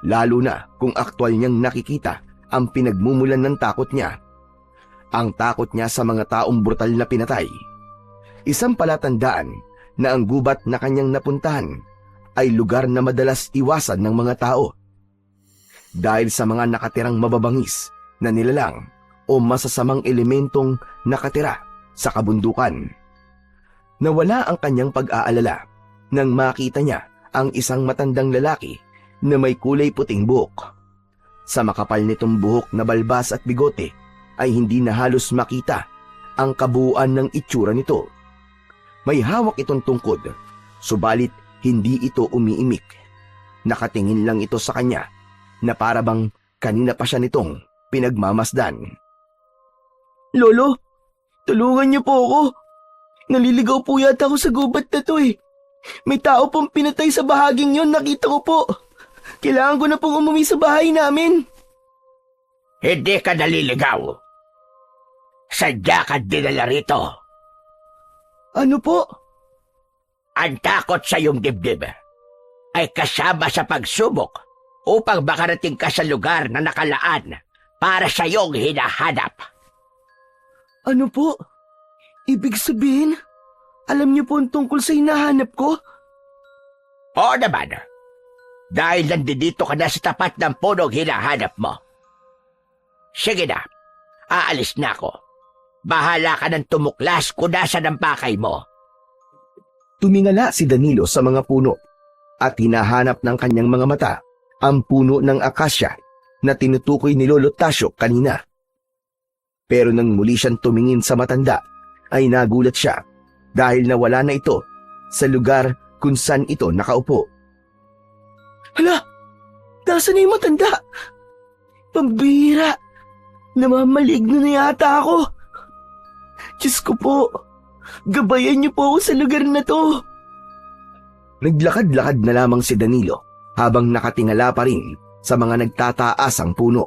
S3: lalo na kung aktwal niyang nakikita ang pinagmumulan ng takot niya. Ang takot niya sa mga taong brutal na pinatay. Isang palatandaan na ang gubat na kanyang napuntahan ay lugar na madalas iwasan ng mga tao. Dahil sa mga nakatirang mababangis na nilalang o masasamang elementong nakatira sa kabundukan. Nawala ang kanyang pag-aalala nang makita niya ang isang matandang lalaki na may kulay puting buhok. Sa makapal nitong buhok na balbas at bigote ay hindi na halos makita ang kabuuan ng itsura nito. May hawak itong tungkod, subalit hindi ito umiimik. Nakatingin lang ito sa kanya na parabang kanina pa siya nitong pinagmamasdan.
S2: Lolo, tulungan niyo po ako. Naliligaw po yata ako sa gubat na to eh. May tao pong pinatay sa bahaging yon, nakita ko po. Kailangan ko na pong umuwi sa bahay namin.
S1: Hindi ka naliligaw. Sadya ka dinala rito.
S2: Ano po?
S1: Ang takot sa iyong dibdib ay kasama sa pagsubok upang makarating ka sa lugar na nakalaan para sa iyong hinahanap.
S2: Ano po? Ibig sabihin, alam niyo po ang tungkol sa hinahanap ko?
S1: Oo naman. Dahil nandito ka na sa tapat ng punong hinahanap mo. Sige na, aalis na ako. Bahala ka ng tumuklas kung nasa ng pakay mo.
S3: Tumingala si Danilo sa mga puno at hinahanap ng kanyang mga mata ang puno ng akasya na tinutukoy ni Lolo Tasyo kanina. Pero nang muli siyang tumingin sa matanda, ay nagulat siya dahil nawala na ito sa lugar kung saan ito nakaupo.
S2: Hala, nasa na yung matanda? Pambihira, namamaligno na yata ako. Diyos ko po, gabayan niyo po ako sa lugar na to.
S3: Naglakad-lakad na lamang si Danilo habang nakatingala pa rin sa mga nagtataasang puno.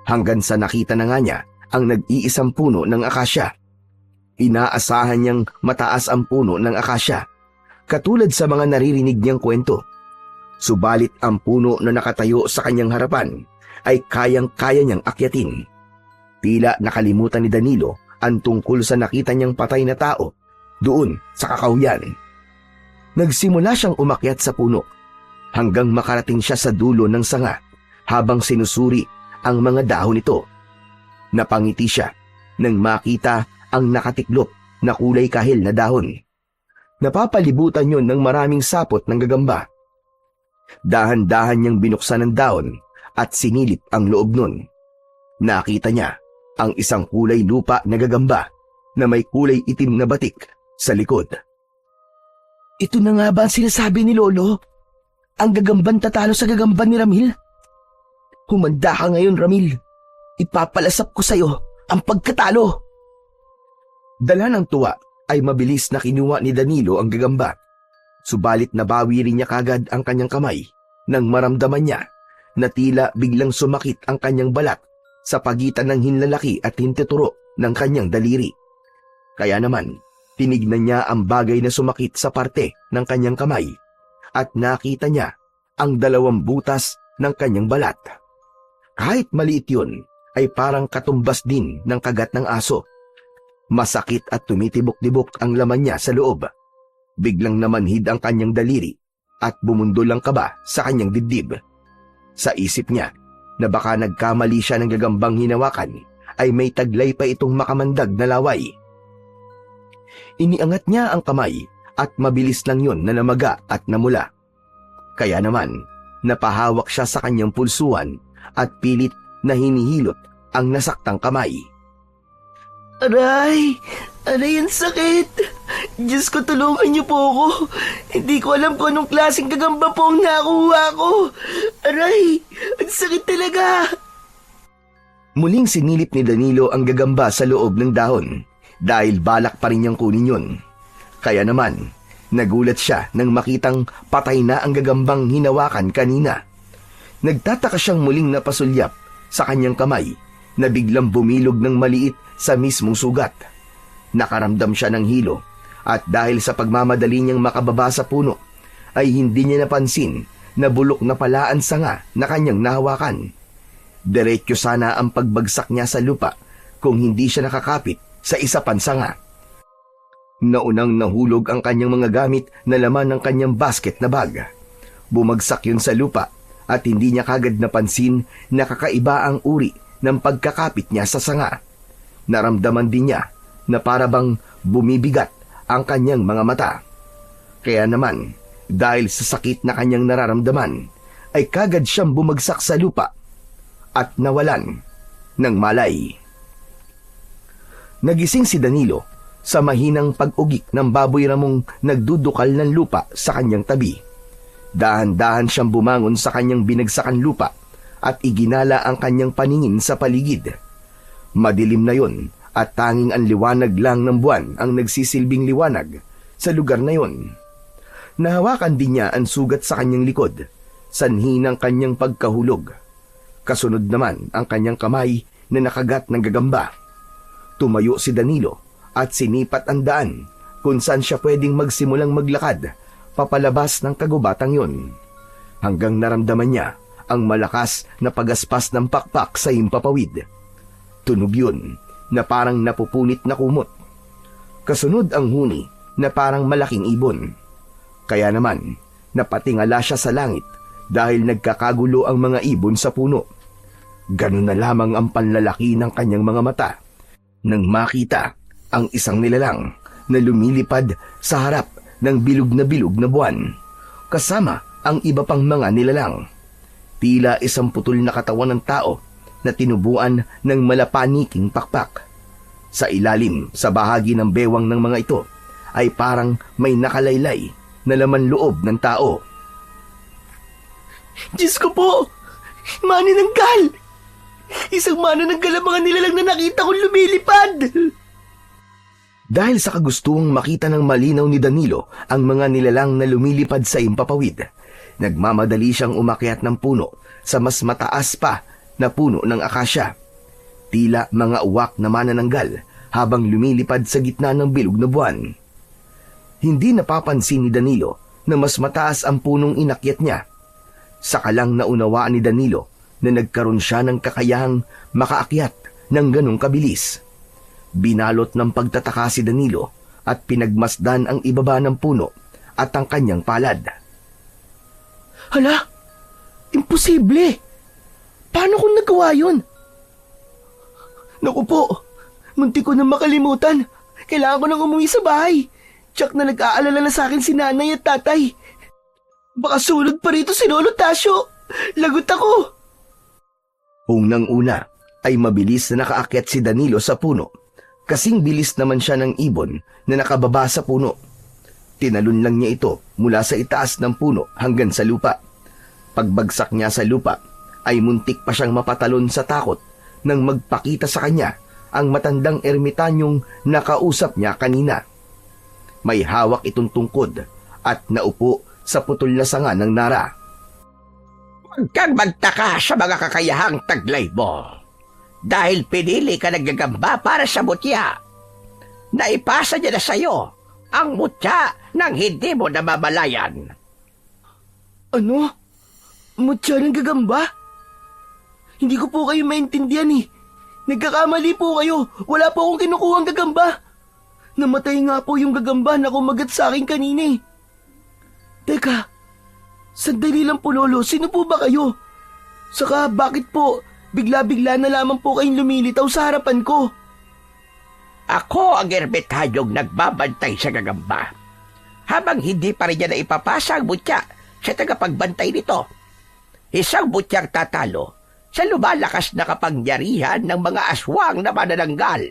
S3: Hanggang sa nakita na nga niya ang nag-iisang puno ng akasya. Inaasahan niyang mataas ang puno ng akasya, katulad sa mga naririnig niyang kwento. Subalit ang puno na nakatayo sa kanyang harapan ay kayang-kaya niyang akyatin. Tila nakalimutan ni Danilo ang tungkol sa nakita niyang patay na tao doon sa kakawyan. Nagsimula siyang umakyat sa puno hanggang makarating siya sa dulo ng sanga habang sinusuri ang mga dahon nito. Napangiti siya nang makita ang nakatiklop na kulay kahil na dahon. Napapalibutan yun ng maraming sapot ng gagamba. Dahan-dahan niyang binuksan ang dahon at sinilip ang loob nun. Nakita niya ang isang kulay lupa na gagamba na may kulay itim na batik sa likod.
S2: Ito na nga ba ang sinasabi ni Lolo? Ang gagamban tatalo sa gagamban ni Ramil? Humanda ka ngayon, Ramil. Ipapalasap ko sa'yo ang pagkatalo.
S3: Dala ng tuwa ay mabilis na kinuha ni Danilo ang gagamba. Subalit nabawi rin niya kagad ang kanyang kamay nang maramdaman niya na tila biglang sumakit ang kanyang balat sa pagitan ng hinlalaki at hintituro ng kanyang daliri. Kaya naman, tinignan niya ang bagay na sumakit sa parte ng kanyang kamay at nakita niya ang 2 butas ng kanyang balat. Kahit maliit yun, ay parang katumbas din ng kagat ng aso. Masakit at tumitibok-tibok ang laman niya sa loob. Biglang namanhid ang kanyang daliri at bumundol ang kaba sa kanyang dibdib. Sa isip niya na baka nagkamali siya ng gagambang hinawakan ay may taglay pa itong makamandag na laway. Iniangat niya ang kamay at mabilis lang yun na namaga at namula. Kaya naman, napahawak siya sa kanyang pulsuan at pilit na hinihilot ang nasaktang kamay.
S2: Aray! Aray, ang sakit! Diyos ko, tulungan niyo po ako. Hindi ko alam kung anong klaseng gagamba po ang nakuha ko. Aray! Ang sakit talaga!
S3: Muling sinilip ni Danilo ang gagamba sa loob ng dahon dahil balak pa rin niyang kunin yun. Kaya naman, nagulat siya nang makitang patay na ang gagambang hinawakan kanina. Nagtataka siyang muling napasulyap sa kanyang kamay na biglang bumilog ng maliit sa mismong sugat. Nakaramdam siya ng hilo at dahil sa pagmamadali niyang makababa sa puno ay hindi niya napansin na bulok na pala ang sanga na kanyang nahawakan. Diretso sana ang pagbagsak niya sa lupa kung hindi siya nakakapit sa isa pang sanga. Naunang nahulog ang kanyang mga gamit na laman ng kanyang basket na bag. Bumagsak yun sa lupa at hindi niya kagad napansin na kakaiba ang uri ng pagkakapit niya sa sanga. Naramdaman din niya na parabang bumibigat ang kanyang mga mata. Kaya naman, dahil sa sakit na kanyang nararamdaman, ay kagad siyang bumagsak sa lupa at nawalan ng malay. Nagising si Danilo sa mahinang pag-ugik ng baboy ramong nagdudukal ng lupa sa kanyang tabi. Dahan-dahan siyang bumangon sa kanyang binagsakan lupa at iginala ang kanyang paningin sa paligid. Madilim na yon at tanging ang liwanag lang ng buwan ang nagsisilbing liwanag sa lugar na yon. Nahawakan din niya ang sugat sa kanyang likod, sanhi ng kanyang pagkahulog. Kasunod naman ang kanyang kamay na nakagat ng gagamba. Tumayo si Danilo at sinipat ang daan kung saan siya pwedeng magsimulang maglakad papalabas ng kagubatang yon. Hanggang naramdaman niya ang malakas na pagaspas ng pakpak sa himpapawid. Tunog yun na parang napupunit na kumot. Kasunod ang huni na parang malaking ibon. Kaya naman, napatingala siya sa langit dahil nagkakagulo ang mga ibon sa puno. Ganun na lamang ang panlalaki ng kanyang mga mata nang makita ang isang nilalang na lumilipad sa harap ng bilog na buwan, kasama ang iba pang mga nilalang. Tila isang putol na katawan ng tao na tinubuan ng malapaniking pakpak. Sa ilalim, sa bahagi ng bewang ng mga ito, ay parang may nakalaylay na laman loob ng tao.
S2: Diyos ko po! Maninanggal! Isang manananggal ang mga nilalang na nakita kong lumilipad!
S3: Dahil sa kagustuhang makita ng malinaw ni Danilo ang mga nilalang na lumilipad sa himpapawid, nagmamadali siyang umakyat ng puno sa mas mataas pa na puno ng akasya. Tila mga uwak na manananggal habang lumilipad sa gitna ng bilog na buwan. Hindi napapansin ni Danilo na mas mataas ang punong inakyat niya. Saka lang naunawaan ni Danilo na nagkaroon siya ng kakayahang makaakyat ng ganong kabilis. Binalot ng pagtataka si Danilo at pinagmasdan ang ibaba ng puno at ang kanyang palad.
S2: Hala! Imposible! Paano kung nagawa yun? Naku po, munti ko na makalimutan. Kailangan ko nang umuwi sa bahay. Tsak na nag-aalala na sa akin si nanay at tatay. Baka sulod pa rito si Lolo Tasyo. Lagot ako.
S3: Unang-una ay mabilis na nakaakyat si Danilo sa puno. Kasing bilis naman siya ng ibon na nakababa sa puno. Tinalon lang niya ito mula sa itaas ng puno hanggang sa lupa. Pagbagsak niya sa lupa, ay muntik pa siyang mapatalon sa takot nang magpakita sa kanya ang matandang ermitanyong nakausap niya kanina. May hawak itong tungkod at naupo sa putol na sanga ng nara.
S1: Huwag kang magtaka sa mga kakayahang taglay mo. Dahil pinili ka naggagamba para sa mutya. Naipasa niya na sa'yo ang mutya nang hindi mo namamalayan.
S2: Ano? Mutya ng gagamba? Hindi ko po kayo maintindihan eh. Nagkakamali po kayo. Wala po akong kinukuhang gagamba. Namatay nga po yung gagamba na kumagat sa akin kanina eh. Teka, sandali lang po Lolo, sino po ba kayo? Saka bakit po bigla-bigla na lamang po kayong lumilitaw sa harapan ko?
S1: Ako ang ermitanyong nagbabantay sa gagamba. Habang hindi pa rin niya na ipapasa ang butya sa tagapagbantay nito. Isang butyang tatalo sa lumalakas na kapangyarihan ng mga aswang na manananggal.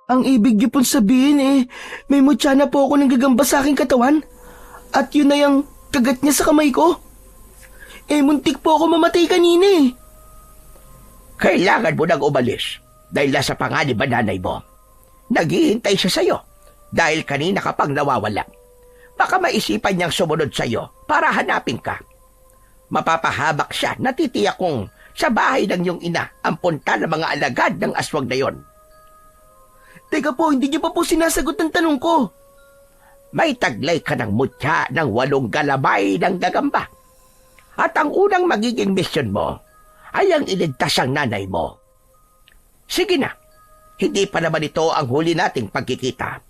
S2: Ang ibig niyo pong sabihin may mutya na po ako ng gagamba sa aking katawan? At yun na yung kagat niya sa kamay ko? Muntik po ako mamatay kanina eh.
S1: Kailangan mo nang umalis dahil nasa panganib ang nanay mo. Naghihintay siya sa'yo dahil kanina ka pang nawawala. Baka maisipan niyang sumunod sa'yo para hanapin ka. Mapapahabak siya, natitiyak kong sa bahay ng iyong ina ang punta ng mga alagad ng aswang na yon.
S2: Teka po, hindi niyo pa po sinasagot ang tanong ko.
S1: May taglay ka ng mutya ng 8 galabay ng gagamba. At ang unang magiging misyon mo ay ang iligtas ang nanay mo. Sige na, hindi pa naman ito ang huli nating pagkikita.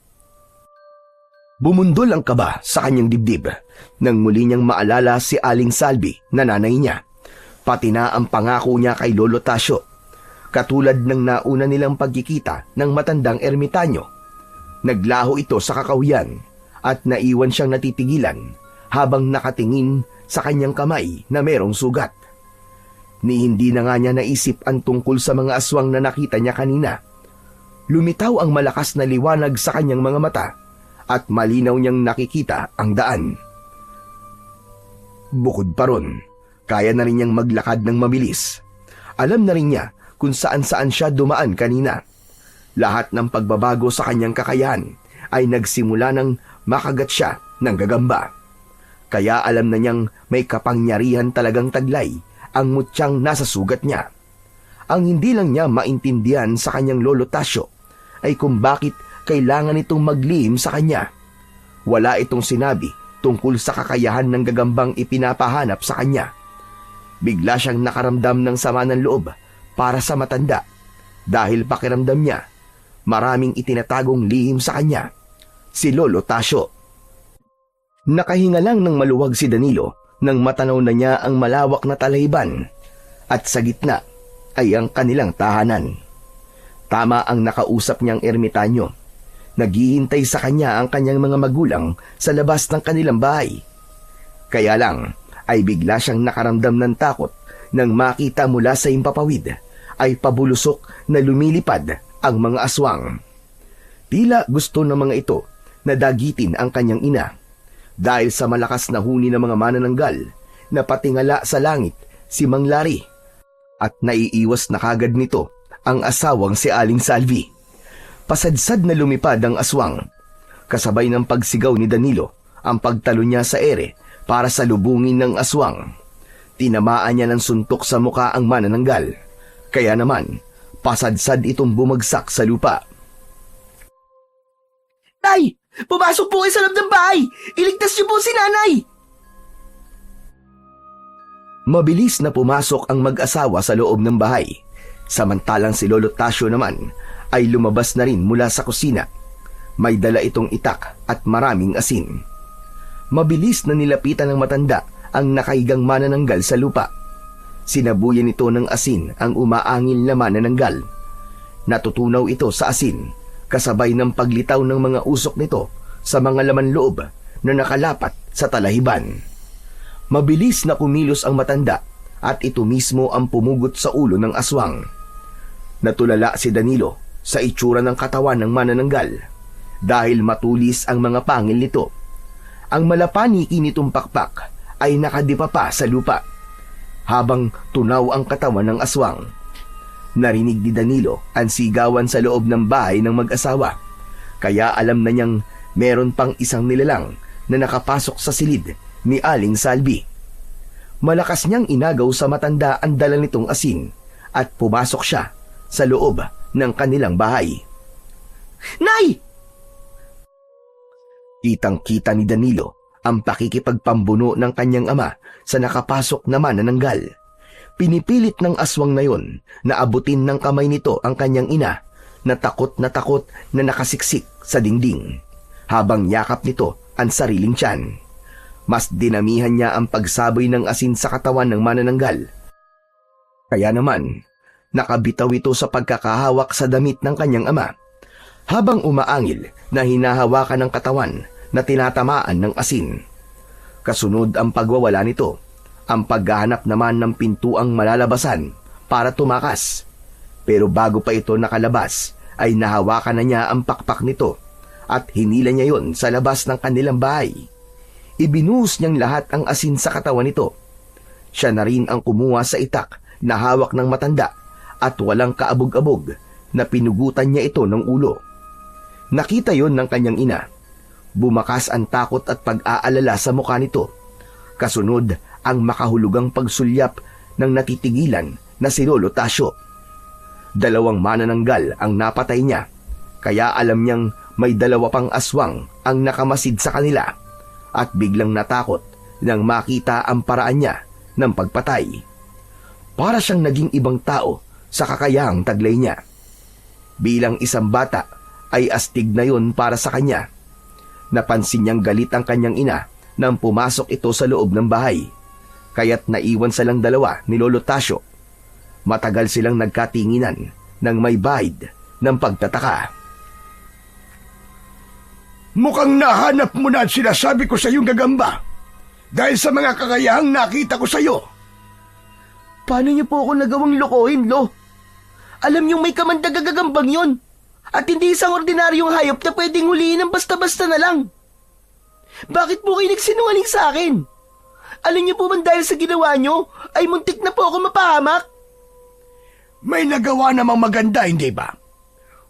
S3: Bumundol ang kaba sa kanyang dibdib nang muli niyang maalala si Aling Salvi na nanay niya. pati na ang pangako niya kay Lolo Tasyo. Katulad ng nauna nilang pagkikita ng matandang ermitanyo, naglaho ito sa kakahuyan at naiwan siyang natitigilan habang nakatingin sa kanyang kamay na merong sugat. Ni hindi na nga niya naisip ang tungkol sa mga aswang na nakita niya kanina. Lumitaw ang malakas na liwanag sa kanyang mga mata at malinaw niyang nakikita ang daan. Bukod pa ron, kaya na rin niyang maglakad ng mabilis. Alam na rin niya kung saan-saan siya dumaan kanina. Lahat ng pagbabago sa kanyang kakayahan ay nagsimula nang makagat siya ng gagamba. Kaya alam na niyang may kapangyarihan talagang taglay ang mutyang nasa sugat niya. Ang hindi lang niya maintindihan sa kanyang Lolo Tasyo ay kung bakit kailangan itong maglihim sa kanya. Wala itong sinabi tungkol sa kakayahan ng gagambang ipinapahanap sa kanya. Bigla siyang nakaramdam ng sama ng loob para sa matanda dahil pakiramdam niya maraming itinatagong lihim sa kanya, si Lolo Tasyo. Nakahinga lang ng maluwag si Danilo nang matanaw na niya ang malawak na talahiban at sa gitna ay ang kanilang tahanan. Tama ang nakausap niyang ermitanyo. Naghihintay sa kanya ang kanyang mga magulang sa labas ng kanilang bahay. Kaya lang ay bigla siyang nakaramdam ng takot nang makita mula sa himpapawid ay pabulusok na lumilipad ang mga aswang. Tila gusto ng mga ito na dagitin ang kanyang ina dahil sa malakas na huni ng mga manananggal na patingala sa langit si Mang Larry at naiiwas na kagad nito ang asawang si Aling Salvi. Pasadsad na lumipad ang aswang. Kasabay ng pagsigaw ni Danilo ang pagtalo niya sa ere para salubungin ng aswang. Tinamaan niya ng suntok sa muka ang manananggal. Kaya naman, pasadsad itong bumagsak sa lupa.
S2: Tay! Pumasok po kayo sa loob ng bahay! Iligtas niyo po si nanay!
S3: Mabilis na pumasok ang mag-asawa sa loob ng bahay. Samantalang si Lolo Tasyo naman ay lumabas na rin mula sa kusina. May dala itong itak at maraming asin. Mabilis na nilapitan ng matanda ang nakahigang manananggal sa lupa. Sinabuyan ito ng asin ang umaangil na manananggal. Natutunaw ito sa asin kasabay ng paglitaw ng mga usok nito sa mga laman loob na nakalapat sa talahiban. Mabilis na kumilos ang matanda at ito mismo ang pumugot sa ulo ng aswang. Natulala si Danilo sa itsura ng katawan ng manananggal dahil matulis ang mga pangil nito. Ang malapaniki nitong pakpak ay nakadipa pa sa lupa habang tunaw ang katawan ng aswang. Narinig ni Danilo ang sigawan sa loob ng bahay ng mag-asawa, kaya alam na niyang meron pang isang nilalang na nakapasok sa silid ni Aling Salvi. Malakas niyang inagaw sa matanda ang dala nitong asin at pumasok siya sa loob ng kanilang bahay.
S2: Nay!
S3: Kitang-kita ni Danilo ang pakikipagpambuno ng kanyang ama sa nakapasok na manananggal. Pinipilit ng aswang na yon na abutin ng kamay nito ang kanyang ina na takot na nakasiksik sa dingding habang yakap nito ang sariling tiyan. Mas dinamihan niya ang pagsaboy ng asin sa katawan ng manananggal. Kaya naman, nakabitaw ito sa pagkakahawak sa damit ng kanyang ama habang umaangil na hinahawakan ng katawan na tinatamaan ng asin. Kasunod ang pagwawala nito, ang paghahanap naman ng pintuang malalabasan para tumakas. Pero bago pa ito nakalabas, ay nahawakan na niya ang pakpak nito at hinila niya yon sa labas ng kanilang bahay. Ibinuhos niyang lahat ang asin sa katawan nito. Siya na rin ang kumuha sa itak na hawak ng matanda at walang kaabog-abog na pinugutan niya ito ng ulo. Nakita yon ng kanyang ina. Bumakas ang takot at pag-aalala sa mukha nito. Kasunod ang makahulugang pagsulyap ng natitigilan na si Lolo Tasyo. 2 manananggal ang napatay niya, kaya alam niyang may 2 pang aswang ang nakamasid sa kanila at biglang natakot nang makita ang paraan niya ng pagpatay. Para siyang naging ibang tao sa kakayahang taglay niya. Bilang isang bata ay astig na yon para sa kanya. Napansin niyang galit ang kanyang ina nang pumasok ito sa loob ng bahay. kaya't naiwan silang dalawa ni Lolo Tasyo. Matagal silang nagkatinginan ng may bahid ng pagtataka.
S1: Mukhang nahanap mo na ang sinasabi ko sa iyong gagamba dahil sa mga kakayahang nakita ko sa iyo.
S2: Paano niyo po ako nagawang lokohin, Lo? Alam niyong may kamandagagagambang yon. At hindi isang ordinaryong hayop na pwedeng huliin ng basta-basta na lang. Bakit po kayo nagsinungaling sa akin? Alam niyo po man dahil sa ginawa niyo, ay muntik na po ako mapahamak?
S1: May nagawa namang maganda, hindi ba?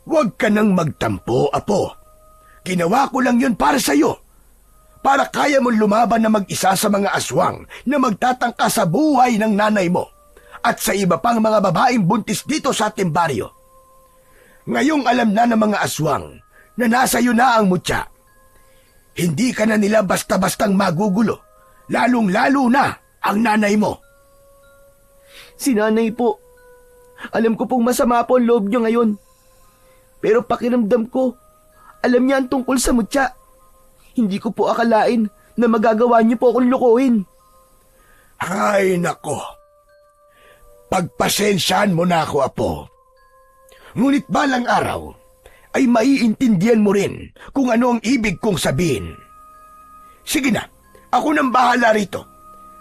S1: Huwag ka nang magtampo, Apo. Ginawa ko lang yun para sa iyo. Para kaya mong lumaban na mag-isa sa mga aswang na magtatangka sa buhay ng nanay mo at sa iba pang mga babaeng buntis dito sa ating baryo. Ngayong alam na ng mga aswang na nasa iyo na ang mutya. Hindi ka na nila basta-bastang magugulo, lalong-lalo na ang nanay mo.
S2: Si nanay po. Alam ko pong masama po ang loob niyo ngayon. Pero pakiramdam ko, alam niya ang tungkol sa mutya. Hindi ko po akalain na magagawa niyo po akong lokohin.
S1: Ay, nako. Pagpasensyahan mo na ako, Apo. Ngunit balang araw ay maiintindihan mo rin kung ano ang ibig kong sabihin. Sige na, ako nang bahala rito.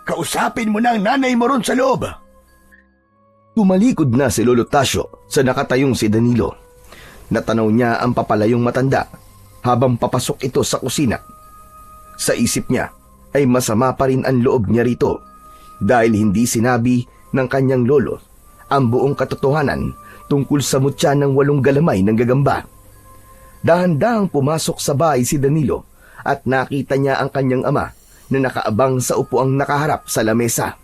S1: Kausapin mo na ang nanay mo ron sa loob.
S3: Tumalikod na si Lolo Tasyo sa nakatayong si Danilo. Natanaw niya ang papalayong matanda habang papasok ito sa kusina. Sa isip niya ay masama pa rin ang loob niya rito dahil hindi sinabi ng kanyang lolo ang buong katotohanan tungkol sa mutya ng 8 galamay ng gagamba. Dahan-dahang pumasok sa bahay si Danilo at nakita niya ang kanyang ama na nakaabang sa upuang nakaharap sa lamesa.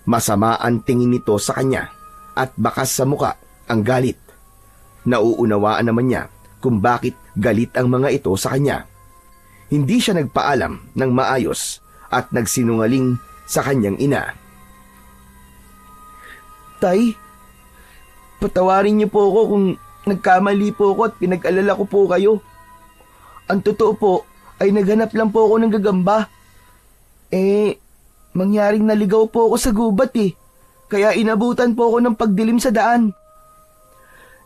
S3: Masama ang tingin nito sa kanya at bakas sa muka ang galit. Nauunawaan naman niya kung bakit galit ang mga ito sa kanya. Hindi siya nagpaalam ng maayos at nagsinungaling sa kanyang ina.
S2: Tay, patawarin niyo po ako kung nagkamali po ako at pinag-alala ko po kayo. Ang totoo po ay naghanap lang po ako ng gagamba. Mangyaring naligaw po ako sa gubat kaya inabutan po ako ng pagdilim sa daan.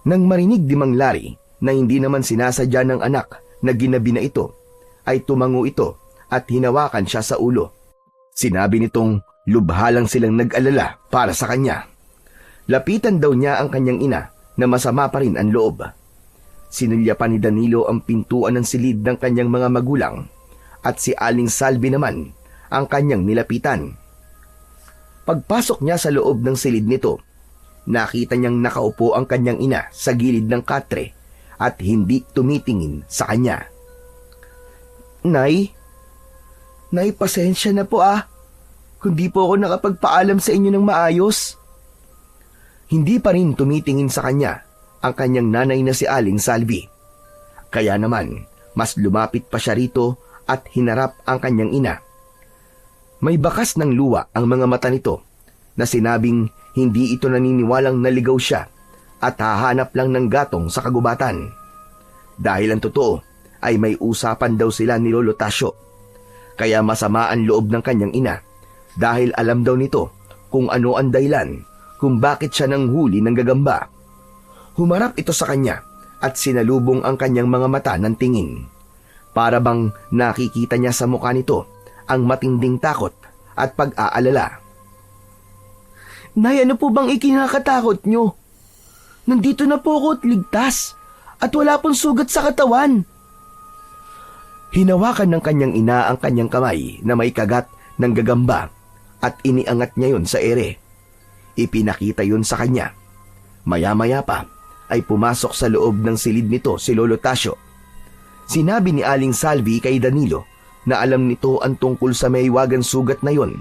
S3: Nang marinig ni Mang Larry na hindi naman sinasadya ng anak na ginabi na ito, ay tumango ito at hinawakan siya sa ulo. Sinabi nitong lubha lang silang nag-alala para sa kanya. Lapitan daw niya ang kanyang ina na masama pa rin ang loob. Sinulya pa ni Danilo ang pintuan ng silid ng kanyang mga magulang at si Aling Salvi naman ang kanyang nilapitan. Pagpasok niya sa loob ng silid nito, nakita niyang nakaupo ang kanyang ina sa gilid ng katre at hindi tumitingin sa kanya.
S2: Nay, pasensya na po kung di po ako nakapagpaalam sa inyo ng maayos.
S3: Hindi pa rin tumitingin sa kanya ang kanyang nanay na si Aling Salvi. Kaya naman, mas lumapit pa siya rito at hinarap ang kanyang ina. May bakas ng luwa ang mga mata nito na sinabing hindi ito naniniwalang naligaw siya at hahanap lang ng gatong sa kagubatan. Dahil ang totoo ay may usapan daw sila ni Lolo Tasyo. Kaya masama ang loob ng kanyang ina dahil alam daw nito kung ano ang dahilan kung bakit siya nanghuli ng gagamba. Humarap ito sa kanya at sinalubong ang kanyang mga mata ng tingin. Para bang nakikita niya sa mukha nito ang matinding takot at pag-aalala.
S2: Nay, ano po bang ikinakatakot nyo? Nandito na po ako at ligtas at wala pong sugat sa katawan.
S3: Hinawakan ng kanyang ina ang kanyang kamay na may kagat ng gagamba at iniangat niya yon sa ere. Ipinakita yon sa kanya. Maya-maya pa ay pumasok sa loob ng silid nito si Lolo Tasyo. Sinabi ni Aling Salvi kay Danilo na alam nito ang tungkol sa maywagang sugat na yon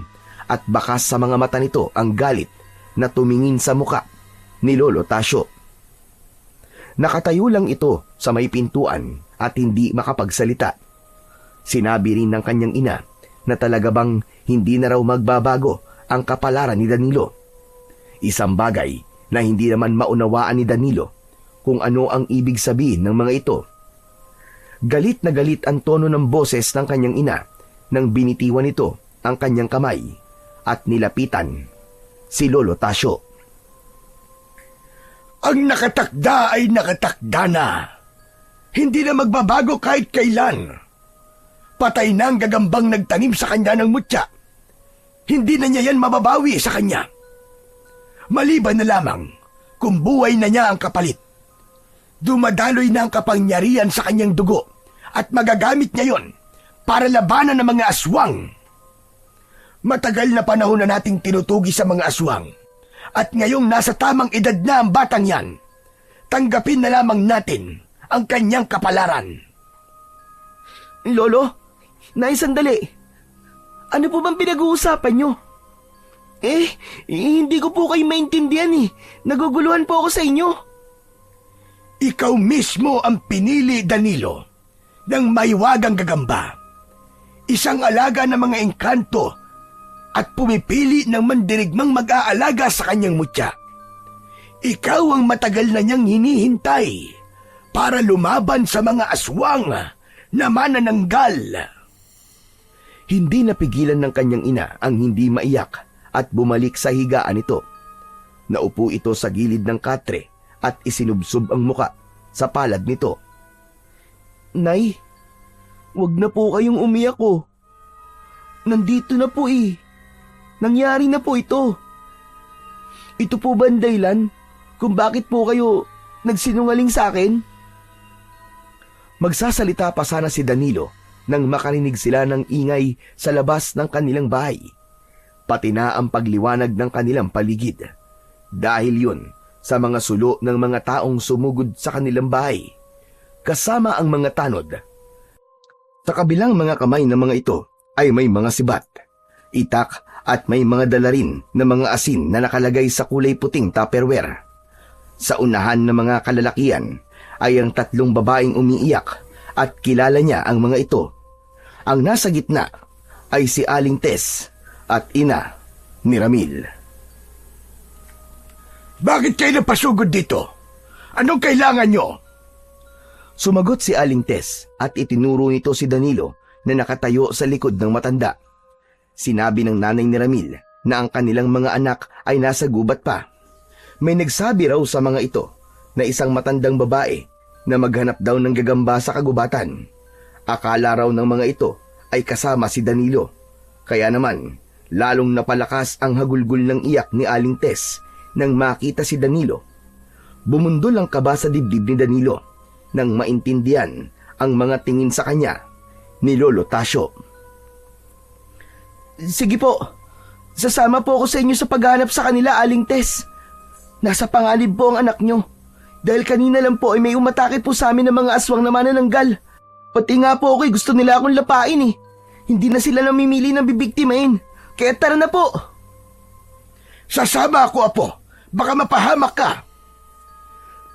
S3: at bakas sa mga mata nito ang galit na tumingin sa muka ni Lolo Tasyo. Nakatayo lang ito sa may pintuan at hindi makapagsalita. Sinabi rin ng kanyang ina na talaga bang hindi na raw magbabago ang kapalaran ni Danilo. Isang bagay na hindi naman maunawaan ni Danilo kung ano ang ibig sabihin ng mga ito. Galit na galit ang tono ng boses ng kanyang ina nang binitiwan nito ang kanyang kamay at nilapitan si Lolo Tasyo.
S1: Ang nakatakda ay nakatakda na. Hindi na magbabago kahit kailan. Patay na ang gagambang nagtanim sa kanya ng mutya. Hindi na niya yan mababawi sa kanya. Maliban na lamang kung buhay na niya ang kapalit. Dumadaloy na ang kapangyarihan sa kanyang dugo at magagamit niya yon para labanan ng mga aswang. Matagal na panahon na nating tinutugi sa mga aswang at ngayong nasa tamang edad na ang batang yan, tanggapin na lamang natin ang kanyang kapalaran.
S2: Lolo, Nay, sandali. Ano po bang pinag-uusapan nyo? Hindi ko po kayo maintindihan eh. Naguguluhan po ako sa inyo.
S1: Ikaw mismo ang pinili, Danilo, ng maiwagang gagamba. Isang alaga ng mga engkanto at pumipili ng mandirigmang mag-aalaga sa kanyang mutya. Ikaw ang matagal na niyang hinihintay para lumaban sa mga aswang na manananggal.
S3: Hindi napigilan ng kanyang ina ang hindi maiyak at bumalik sa higaan nito. Naupo ito sa gilid ng katre at isinubsob ang muka sa palad nito.
S2: Nay, wag na po kayong umiyak ko. Nandito na po eh. Nangyari na po ito. Ito po ba ang dahilan kung bakit po kayo nagsinungaling sa akin?
S3: Magsasalita pa sana si Danilo nang makarinig sila ng ingay sa labas ng kanilang bahay. Pati na ang pagliwanag ng kanilang paligid. Dahil yun sa mga sulo ng mga taong sumugod sa kanilang bahay, kasama ang mga tanod. Sa kabilang mga kamay ng mga ito ay may mga sibat, itak at may mga dala rin na mga asin na nakalagay sa kulay puting tupperware. Sa unahan ng mga kalalakian ay ang 3 babaeng umiiyak at kilala niya ang mga ito. Ang nasa gitna ay si Aling Tess at ina ni Ramil.
S1: Bakit kayo napasugod dito? Anong kailangan nyo?
S3: Sumagot si Aling Tess at itinuro nito si Danilo na nakatayo sa likod ng matanda. Sinabi ng nanay ni Ramil na ang kanilang mga anak ay nasa gubat pa. May nagsabi raw sa mga ito na isang matandang babae na maghanap daw ng gagamba sa kagubatan. Akala raw ng mga ito ay kasama si Danilo. Kaya naman, lalong napalakas ang hagulgol ng iyak ni Aling Tess nang makita si Danilo. Bumundol ang kaba sa dibdib ni Danilo nang maintindihan ang mga tingin sa kanya ni Lolo Tasyo.
S2: Sige po, sasama po ako sa inyo sa paghanap sa kanila, Aling Tess. Nasa panganib po ang anak nyo. Dahil kanina lang po ay may umatake po sa amin ng mga aswang na manananggal. Pati nga po ako gusto nila akong lapain eh. Hindi na sila namimili ng bibiktimahin. Kaya tara na po.
S1: Sasama ako, Apo. Baka mapahamak ka.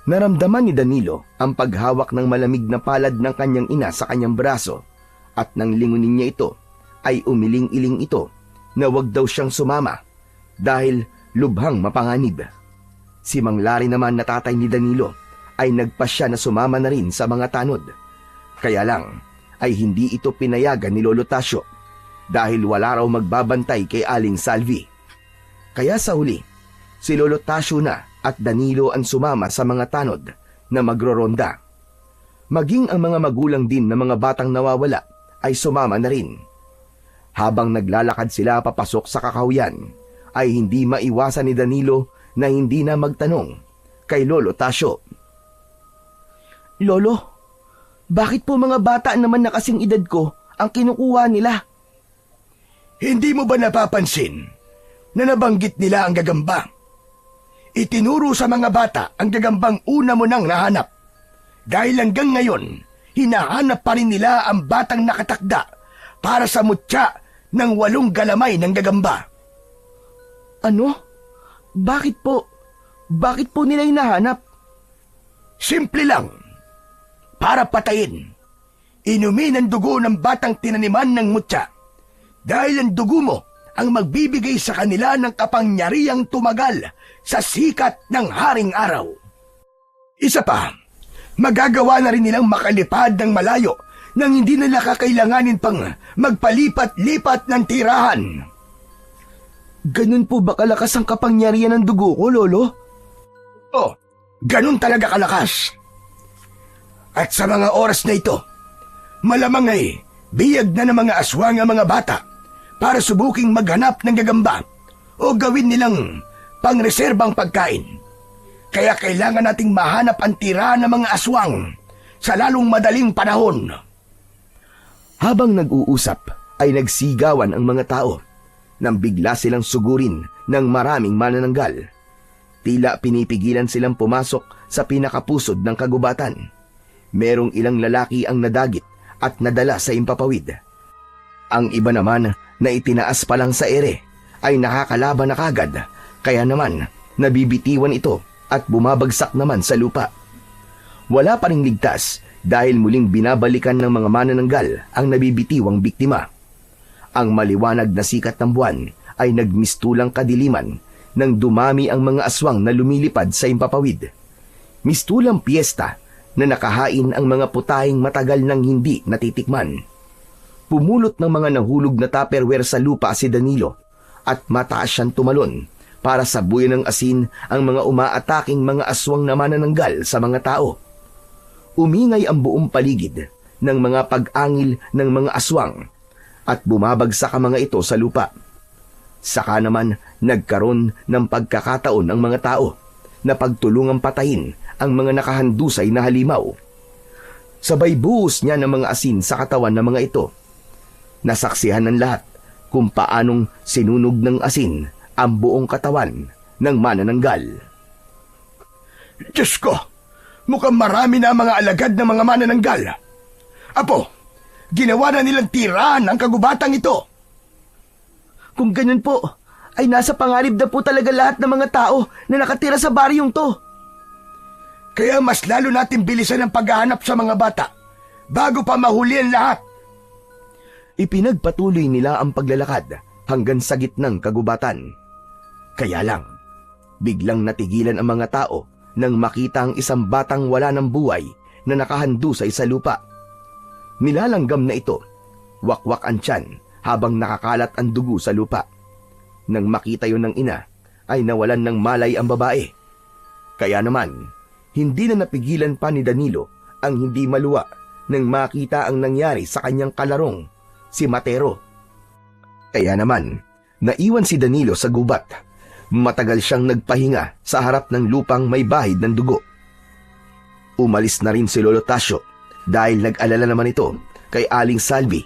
S3: Naramdaman ni Danilo ang paghawak ng malamig na palad ng kanyang ina sa kanyang braso at nang lingunin niya ito ay umiling-iling ito na wag daw siyang sumama dahil lubhang mapanganib. Si Mang Lari naman na tatay ni Danilo ay nagpasya na sumama na rin sa mga tanod. Kaya lang ay hindi ito pinayagan ni Lolo Tasyo dahil wala raw magbabantay kay Aling Salvi. Kaya sa huli, si Lolo Tasyo na at Danilo ang sumama sa mga tanod na magroronda. Maging ang mga magulang din ng mga batang nawawala ay sumama na rin. Habang naglalakad sila papasok sa kakahuyan, ay hindi maiwasan ni Danilo na hindi na magtanong kay Lolo Tasyo.
S2: Lolo, bakit po mga bata naman na kasing edad ko ang kinukuha nila?
S1: Hindi mo ba napapansin na nabanggit nila ang gagamba? Itinuro sa mga bata ang gagambang una mo nang nahanap. Dahil hanggang ngayon, hinahanap pa rin nila ang batang nakatakda para sa mutya ng 8 galamay ng gagamba.
S2: Ano? Bakit po? Bakit po nila hinahanap?
S1: Simple lang. Para patayin. Inumin ang dugo ng batang tinaniman ng mutya. Dahil ang dugo mo ang magbibigay sa kanila ng kapangyarihang tumagal sa sikat ng haring araw. Isa pa, magagawa na rin nilang makalipad ng malayo nang hindi nila kakailanganin pang magpalipat-lipat ng tirahan.
S2: Ganun po ba kalakas ang kapangyarihan ng dugo ko, Lolo?
S1: Oh, ganun talaga kalakas. At sa mga oras na ito, malamang ay biyag na ng mga aswang ang mga bata para subuking maghanap ng gagamba o gawin nilang pangreserbang pagkain. Kaya kailangan nating mahanap ang tira ng mga aswang sa lalong madaling panahon.
S3: Habang nag-uusap ay nagsigawan ang mga tao nang bigla silang sugurin ng maraming manananggal. Tila pinipigilan silang pumasok sa pinakapusod ng kagubatan. Merong ilang lalaki ang nadagit at nadala sa impapawid. Ang iba naman na itinaas pa lang sa ere ay nakakalaban na kagad, kaya naman nabibitiwan ito at bumabagsak naman sa lupa. Wala pa ring ligtas dahil muling binabalikan ng mga manananggal ang nabibitiwang biktima. Ang maliwanag na sikat ng buwan ay nagmistulang kadiliman nang dumami ang mga aswang na lumilipad sa impapawid. Mistulang piyesta na nakahain ang mga putahing matagal nang hindi natitikman. Pumulot ng mga nahulog na tupperware sa lupa si Danilo at mataas siyang tumalon para sabuyan ng asin ang mga umaataking mga aswang na manananggal sa mga tao. Umingay ang buong paligid ng mga pag-angil ng mga aswang at bumabagsak ang mga ito sa lupa. Saka naman nagkaroon ng pagkakataon ang mga tao na pagtulungang patayin ang mga nakahandusay na halimaw. Sabay buhos niya ng mga asin sa katawan ng mga ito. Nasaksihan ng lahat kung paanong sinunog ng asin ang buong katawan ng manananggal.
S1: Diyos ko, mukhang marami na ang mga alagad ng mga manananggal. Apo, ginawa na nilang tirahan ang kagubatang ito.
S2: Kung ganyan po, ay nasa panganib na po talaga lahat ng mga tao na nakatira sa baryong to.
S1: Kaya mas lalo natin bilisan ang paghahanap sa mga bata bago pa mahuli ang lahat.
S3: Ipinagpatuloy nila ang paglalakad hanggang sa gitnang kagubatan. Kaya lang, biglang natigilan ang mga tao nang makita ang isang batang wala ng buhay na nakahandusay sa lupa. Nilalanggam na ito, wakwak ang tiyan habang nakakalat ang dugo sa lupa. Nang makita yon ng ina, ay nawalan ng malay ang babae. Kaya naman, hindi na napigilan pa ni Danilo ang hindi maluwa nang makita ang nangyari sa kanyang kalarong, si Matero. Kaya naman, naiwan si Danilo sa gubat. Matagal siyang nagpahinga sa harap ng lupang may bahid ng dugo. Umalis na rin si Lolo Tasio dahil nag-alala naman ito kay Aling Salvi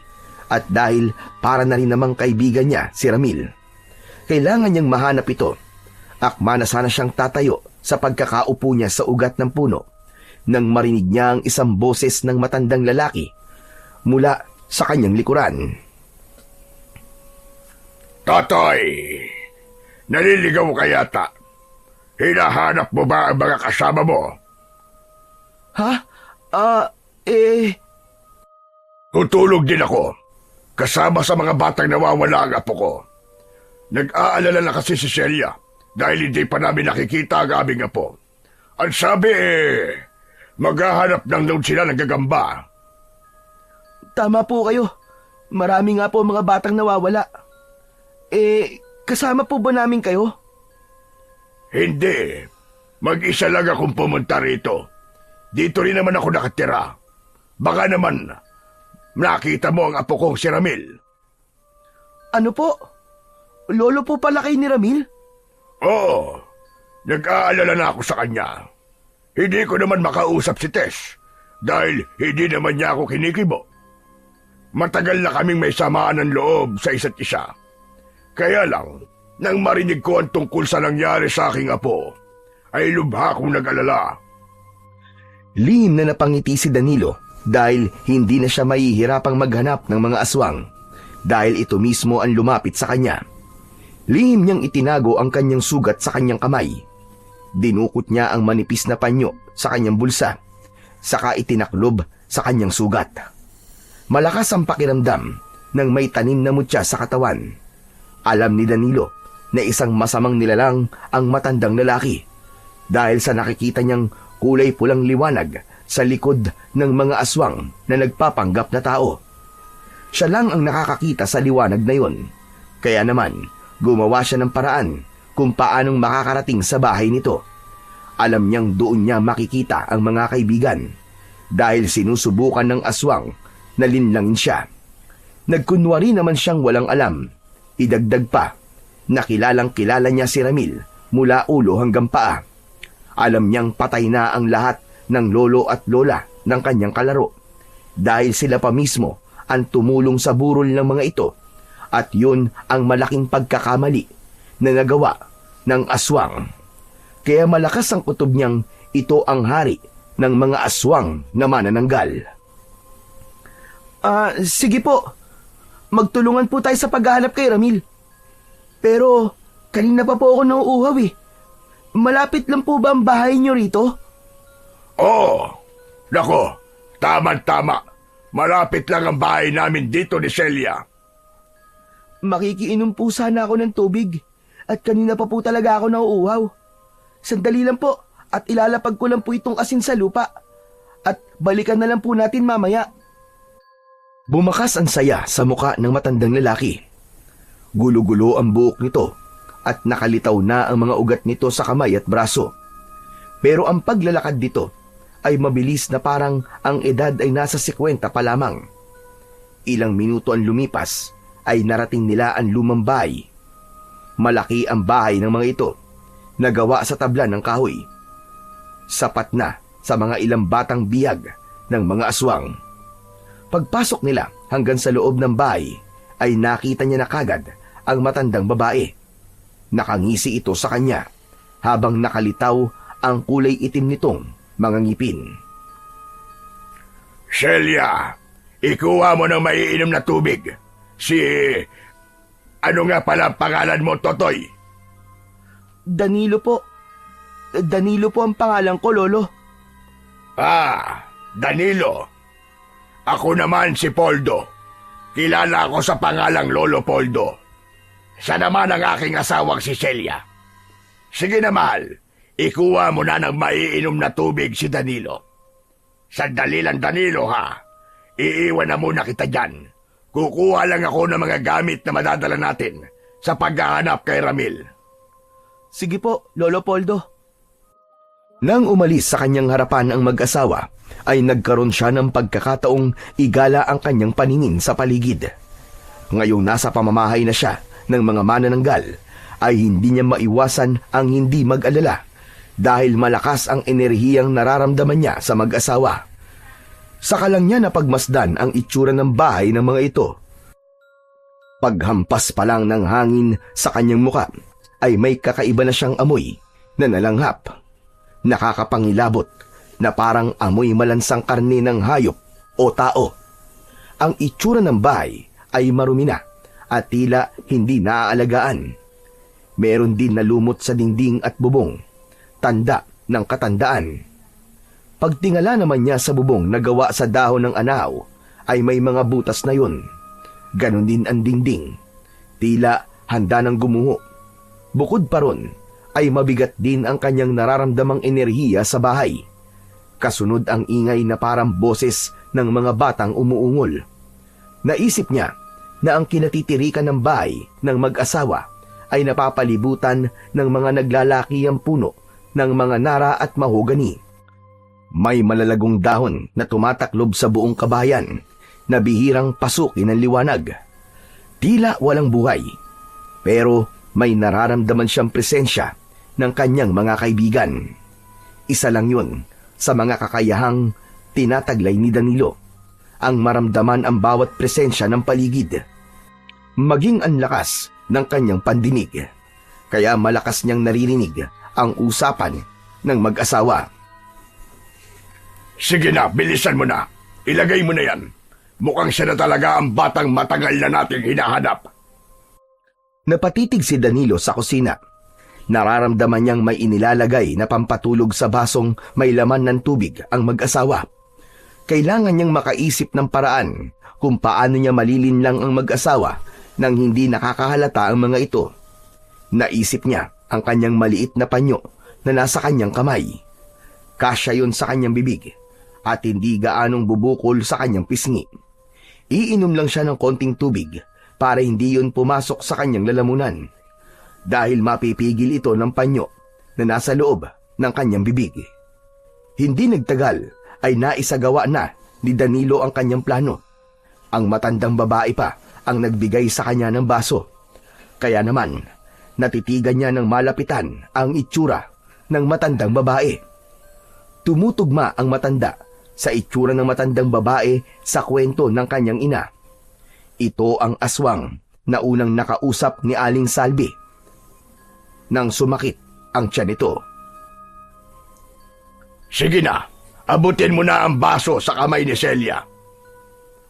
S3: at dahil para na rin namang kaibigan niya si Ramil. Kailangan niyang mahanap ito. Akma na sana siyang tatayo sa pagkakaupo niya sa ugat ng puno nang marinig niya ang isang boses ng matandang lalaki mula sa kanyang likuran.
S1: Totoy, naliligaw ka yata. Hinahanap mo ba ang mga kasama mo?
S2: Ha?
S1: Tutulog din ako. Kasama sa mga batang nawawala ang apo ko. Nag-aalala na kasi si Celia dahil hindi pa namin nakikita ang aming apo. Ang sabi maghahanap lang daw sila ng gagamba.
S2: Tama po kayo. Marami nga po mga batang nawawala. Kasama po ba namin kayo?
S1: Hindi. Mag-isa lang akong pumunta rito. Dito rin naman ako nakatira. Baka naman nakita mo ang apo kong si Ramil.
S2: Ano po? Lolo po pala kayo ni Ramil?
S1: Oo. Nag-aalala na ako sa kanya. Hindi ko naman makausap si Tess dahil hindi naman niya ako kinikibo. Matagal na kaming may samaan ng loob sa isa't isa. Kaya lang, nang marinig ko ang tungkol sa nangyari sa aking apo, ay lubha akong nag-alala.
S3: Lihim na napangiti si Danilo dahil hindi na siya mahihirapang maghanap ng mga aswang dahil ito mismo ang lumapit sa kanya. Lihim niyang itinago ang kanyang sugat sa kanyang kamay. Dinukot niya ang manipis na panyo sa kanyang bulsa, saka itinaklob sa kanyang sugat. Malakas ang pakiramdam nang may tanim na mutya sa katawan. Alam ni Danilo na isang masamang nilalang ang matandang lalaki dahil sa nakikita niyang kulay pulang liwanag sa likod ng mga aswang na nagpapanggap na tao. Siya lang ang nakakakita sa liwanag na yon. Kaya naman, gumawa siya ng paraan kung paanong makakarating sa bahay nito. Alam niyang doon niya makikita ang mga kaibigan dahil sinusubukan ng aswang na linlangin siya. Nagkunwari naman siyang walang alam. Idagdag pa na kilalang-kilala niya si Ramil mula ulo hanggang paa. Alam niyang patay na ang lahat ng lolo at lola ng kanyang kalaro dahil sila pa mismo ang tumulong sa burol ng mga ito at yun ang malaking pagkakamali na nagawa ng aswang. Kaya malakas ang kutob niyang ito ang hari ng mga aswang na manananggal. Sige po. Magtulungan po tayo sa paghahanap kay Ramil. Pero kanina pa po ako nauuhaw eh. Malapit lang po ba ang bahay niyo rito?
S1: Oo. Nako, tama-tama. Malapit lang ang bahay namin dito ni Celia.
S2: Makikiinom po sana ako ng tubig at kanina pa po talaga ako nauuhaw. Sandali lang po at ilalapag ko lang po itong asin sa lupa at balikan na lang po natin mamaya.
S3: Bumakas ang saya sa muka ng matandang lalaki. Gulo-gulo ang buhok nito at nakalitaw na ang mga ugat nito sa kamay at braso. Pero ang paglalakad dito ay mabilis na parang ang edad ay nasa 50 pa lamang. Ilang minuto ang lumipas ay narating nila ang lumang bahay. Malaki ang bahay ng mga ito, nagawa sa tabla ng kahoy. Sapat na sa mga ilang batang biyag ng mga aswang. Pagpasok nila hanggang sa loob ng bahay ay nakita niya na kagad ang matandang babae. Nakangisi ito sa kanya habang nakalitaw ang kulay itim nitong mga ngipin.
S1: Celia, ikuha mo ng maiinom na tubig. Ano nga pala ang pangalan mo, Totoy?
S2: Danilo po. Danilo po ang pangalan ko, Lolo.
S1: Danilo. Ako naman si Poldo. Kilala ako sa pangalang Lolo Poldo. Siya naman ang aking asawang si Celia. Sige na, mahal. Ikuha mo na ng maiinom na tubig si Danilo. Sandali lang, Danilo, ha? Iiwan na muna kita dyan. Kukuha lang ako ng mga gamit na madadala natin sa paghahanap kay Ramil.
S2: Sige po, Lolo Poldo.
S3: Nang umalis sa kanyang harapan ang mag-asawa, ay nagkaroon siya ng pagkakataong igala ang kanyang paningin sa paligid. Ngayong nasa pamamahay na siya ng mga manananggal, ay hindi niya maiwasan ang hindi mag-alala dahil malakas ang enerhiyang nararamdaman niya sa mag-asawa. Saka lang niya napagmasdan ang itsura ng bahay ng mga ito. Paghampas pa lang ng hangin sa kanyang muka, ay may kakaiba na siyang amoy na nalanghap. Nakakapangilabot na parang amoy malansang karne ng hayop o tao. Ang itsura ng bahay ay marumi na at tila hindi naaalagaan. Meron din na lumot sa dingding at bubong, tanda ng katandaan. Pagtingala naman niya sa bubong na gawa sa dahon ng anaw, ay may mga butas na yun. Ganon din ang dingding, tila handa ng gumuho. Bukod pa ron, ay mabigat din ang kanyang nararamdamang enerhiya sa bahay. Kasunod ang ingay na parang boses ng mga batang umuungol. Naisip niya na ang kinatitirikan ng bahay ng mag-asawa ay napapalibutan ng mga naglalakiyang puno ng mga nara at mahogani. May malalagong dahon na tumataklob sa buong kabayan na bihirang pasukin ng liwanag. Tila walang buhay, pero may nararamdaman siyang presensya ng kanyang mga kaibigan. Isa lang yun sa mga kakayahang tinataglay ni Danilo, ang maramdaman ang bawat presensya ng paligid. Maging ang lakas ng kanyang pandinig, kaya malakas niyang naririnig ang usapan ng mag-asawa.
S1: Sige na, bilisan mo na. Ilagay mo na yan. Mukhang siya na talaga ang batang matagal na nating hinahanap.
S3: Napatitig si Danilo sa kusina. Nararamdaman niyang may inilalagay na pampatulog sa basong may laman ng tubig ang mag-asawa. Kailangan niyang makaisip ng paraan kung paano niya malilinlang ang mag-asawa nang hindi nakakahalata ang mga ito. Naisip niya ang kanyang maliit na panyo na nasa kanyang kamay. Kasya yun sa kanyang bibig at hindi gaanong bubukol sa kanyang pisngi. Iinom lang siya ng konting tubig para hindi yun pumasok sa kanyang lalamunan. dahil mapipigil ito ng panyo na nasa loob ng kanyang bibig. Hindi nagtagal ay naisagawa na ni Danilo ang kanyang plano. Ang matandang babae pa ang nagbigay sa kanya ng baso. Kaya naman, natitigan niya ng malapitan ang itsura ng matandang babae. Tumutugma ang matanda sa itsura ng matandang babae sa kwento ng kanyang ina. Ito ang aswang na unang nakausap ni Aling Salvi nang sumakit ang tiyan nito.
S1: Sige na, abutin mo na ang baso sa kamay ni Celia.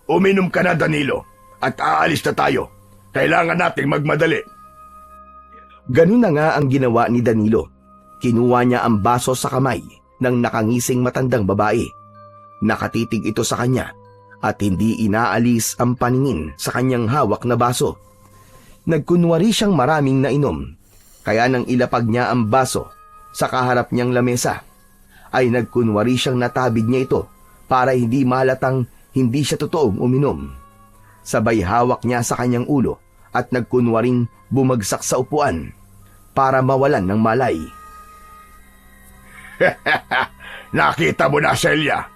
S1: Uminom ka na, Danilo, at aalis na tayo. Kailangan nating magmadali.
S3: Ganun na nga ang ginawa ni Danilo. Kinuha niya ang baso sa kamay ng nakangising matandang babae. Nakatitig ito sa kanya at hindi inaalis ang paningin sa kanyang hawak na baso. Nagkunwari siyang maraming nainom, kaya nang ilapag niya ang baso sa kaharap niyang lamesa, ay nagkunwari siyang natabig niya ito para hindi mahalatang hindi siya totoong uminom. Sabay hawak niya sa kanyang ulo at nagkunwaring bumagsak sa upuan para mawalan ng malay.
S1: Nakita mo na, Celia.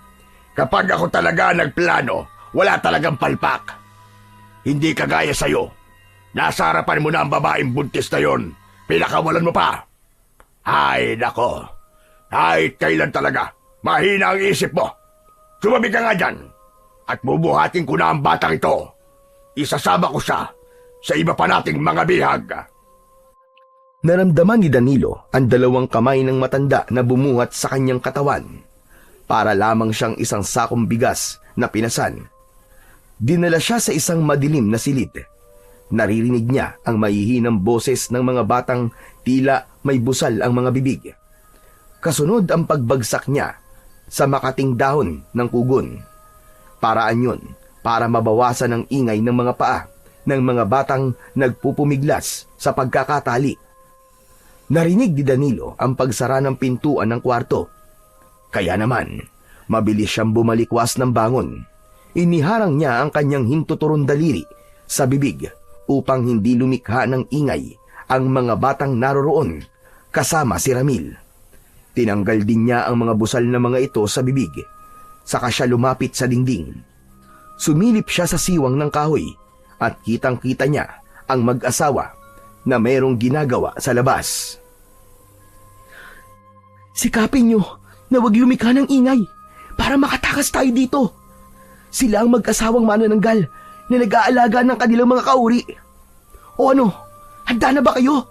S1: Kapag ako talaga nagplano, wala talagang palpak. Hindi kagaya sa'yo. Nasa harapan mo na ang babaeng buntis na yon. Pinakawalan mo pa. Ay, nako. Ay, kailan talaga. Mahina ang isip mo. Sumabi ka nga dyan. At bubuhatin ko na ang batang ito. Isasama ko siya sa iba pa nating mga bihag.
S3: Naramdaman ni Danilo ang dalawang kamay ng matanda na bumuhat sa kanyang katawan. Para lamang siyang isang sakong bigas na pinasan. Dinala siya sa isang madilim na silid. Naririnig niya ang mahihinang boses ng mga batang tila may busal ang mga bibig. Kasunod ang pagbagsak niya sa makating dahon ng kugon. Paraan yun para mabawasan ang ingay ng mga paa ng mga batang nagpupumiglas sa pagkakatali. Narinig ni Danilo ang pagsara ng pintuan ng kwarto. Kaya naman, mabilis siyang bumalikwas ng bangon. Iniharang niya ang kanyang hintuturong daliri sa bibig upang hindi lumikha ng ingay ang mga batang naroroon kasama si Ramil. Tinanggal din niya ang mga busal na mga ito sa bibig. Saka siya lumapit sa dingding. Sumilip siya sa siwang ng kahoy at kitang-kita niya ang mag-asawa na mayroong ginagawa sa labas.
S2: Sikapin niyo na huwag lumikha ng ingay para makatakas tayo dito. Sila ang mag-asawang manananggal na nag-aalaga ng kanilang mga kauri. O ano, handa na ba kayo?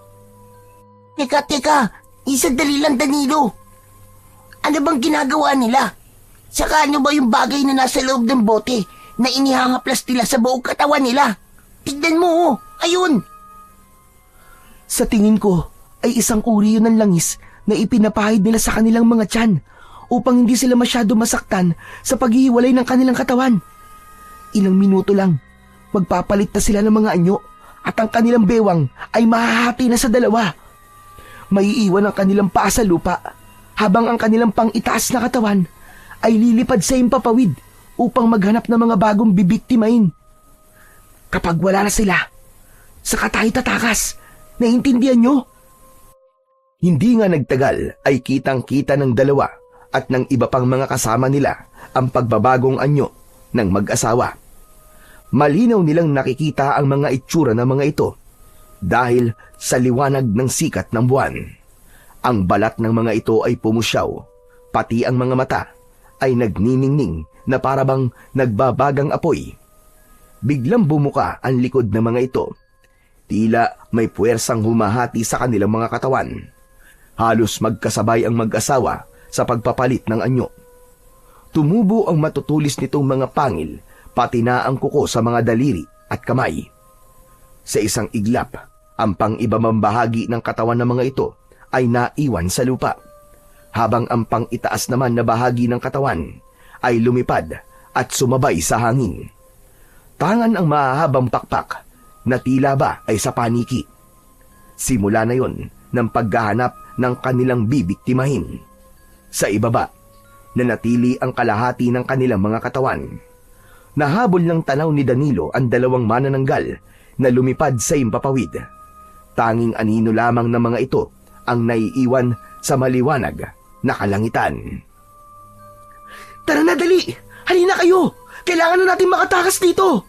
S4: Teka, isandali lang, Danilo. Ano bang ginagawa nila? Saka ano ba yung bagay na nasa loob ng bote na inihangaplas nila sa buong katawan nila? Tignan mo, ayun.
S2: Sa tingin ko ay isang uri yun ng langis na ipinapahid nila sa kanilang mga tiyan upang hindi sila masyado masaktan sa paghihiwalay ng kanilang katawan. Ilang minuto lang, magpapalit na sila ng mga anyo at ang kanilang bewang ay mahahati na sa dalawa. Maiiwan ang kanilang paa sa lupa habang ang kanilang pang-itaas na katawan ay lilipad sa impapawid upang maghanap ng mga bagong bibiktimahin. Kapag wala na sila, saka tayo tatakas. Naiintindihan nyo?
S3: Hindi nga nagtagal ay kitang-kita ng dalawa at ng iba pang mga kasama nila ang pagbabagong anyo ng mag-asawa. Malinaw nilang nakikita ang mga itsura ng mga ito dahil sa liwanag ng sikat ng buwan. Ang balat ng mga ito ay pumusyaw, pati ang mga mata ay nagniningning na parabang nagbabagang apoy. Biglang bumuka ang likod ng mga ito. Tila may puwersang humahati sa kanilang mga katawan. Halos magkasabay ang mag-asawa sa pagpapalit ng anyo. Tumubo ang matutulis nitong mga pangil, pati na ang kuko sa mga daliri at kamay. Sa isang iglap, ang pang-ibang bahagi ng katawan ng mga ito ay naiwan sa lupa, habang ang pang-itaas naman na bahagi ng katawan ay lumipad at sumabay sa hangin. Tangan ang mahahabang pakpak na tila ba ay sa paniki. Simula na yon ng paghahanap ng kanilang bibiktimahin. Sa ibaba, nanatili ang kalahati ng kanilang mga katawan. Nahabol ng tanaw ni Danilo ang dalawang manananggal na lumipad sa impapawid. Tanging anino lamang ng mga ito ang naiiwan sa maliwanag na kalangitan.
S2: Tara na, dali! Halina kayo! Kailangan na natin makatakas dito!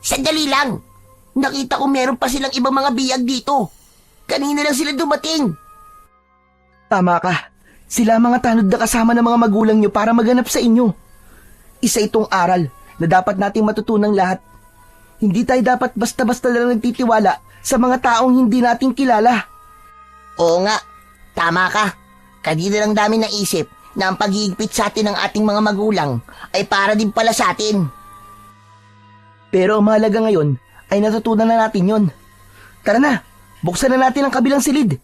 S4: Sandali lang. Nakita ko meron pa silang ibang mga biyag dito. Kanina lang sila dumating.
S2: Tama ka. Sila ang mga tanod na kasama ng mga magulang nyo para maganap sa inyo. Isa itong aral na dapat nating matutunang lahat. Hindi tayo dapat basta-basta lang nagtitiwala sa mga taong hindi nating kilala.
S4: Oo nga, tama ka. Kanina lang namin naisip na ang pag-iigpit sa atin ng ating mga magulang ay para din pala sa atin.
S2: Pero ang mahalaga ngayon ay natutunan na natin yon. Tara na, buksan na natin ang kabilang silid.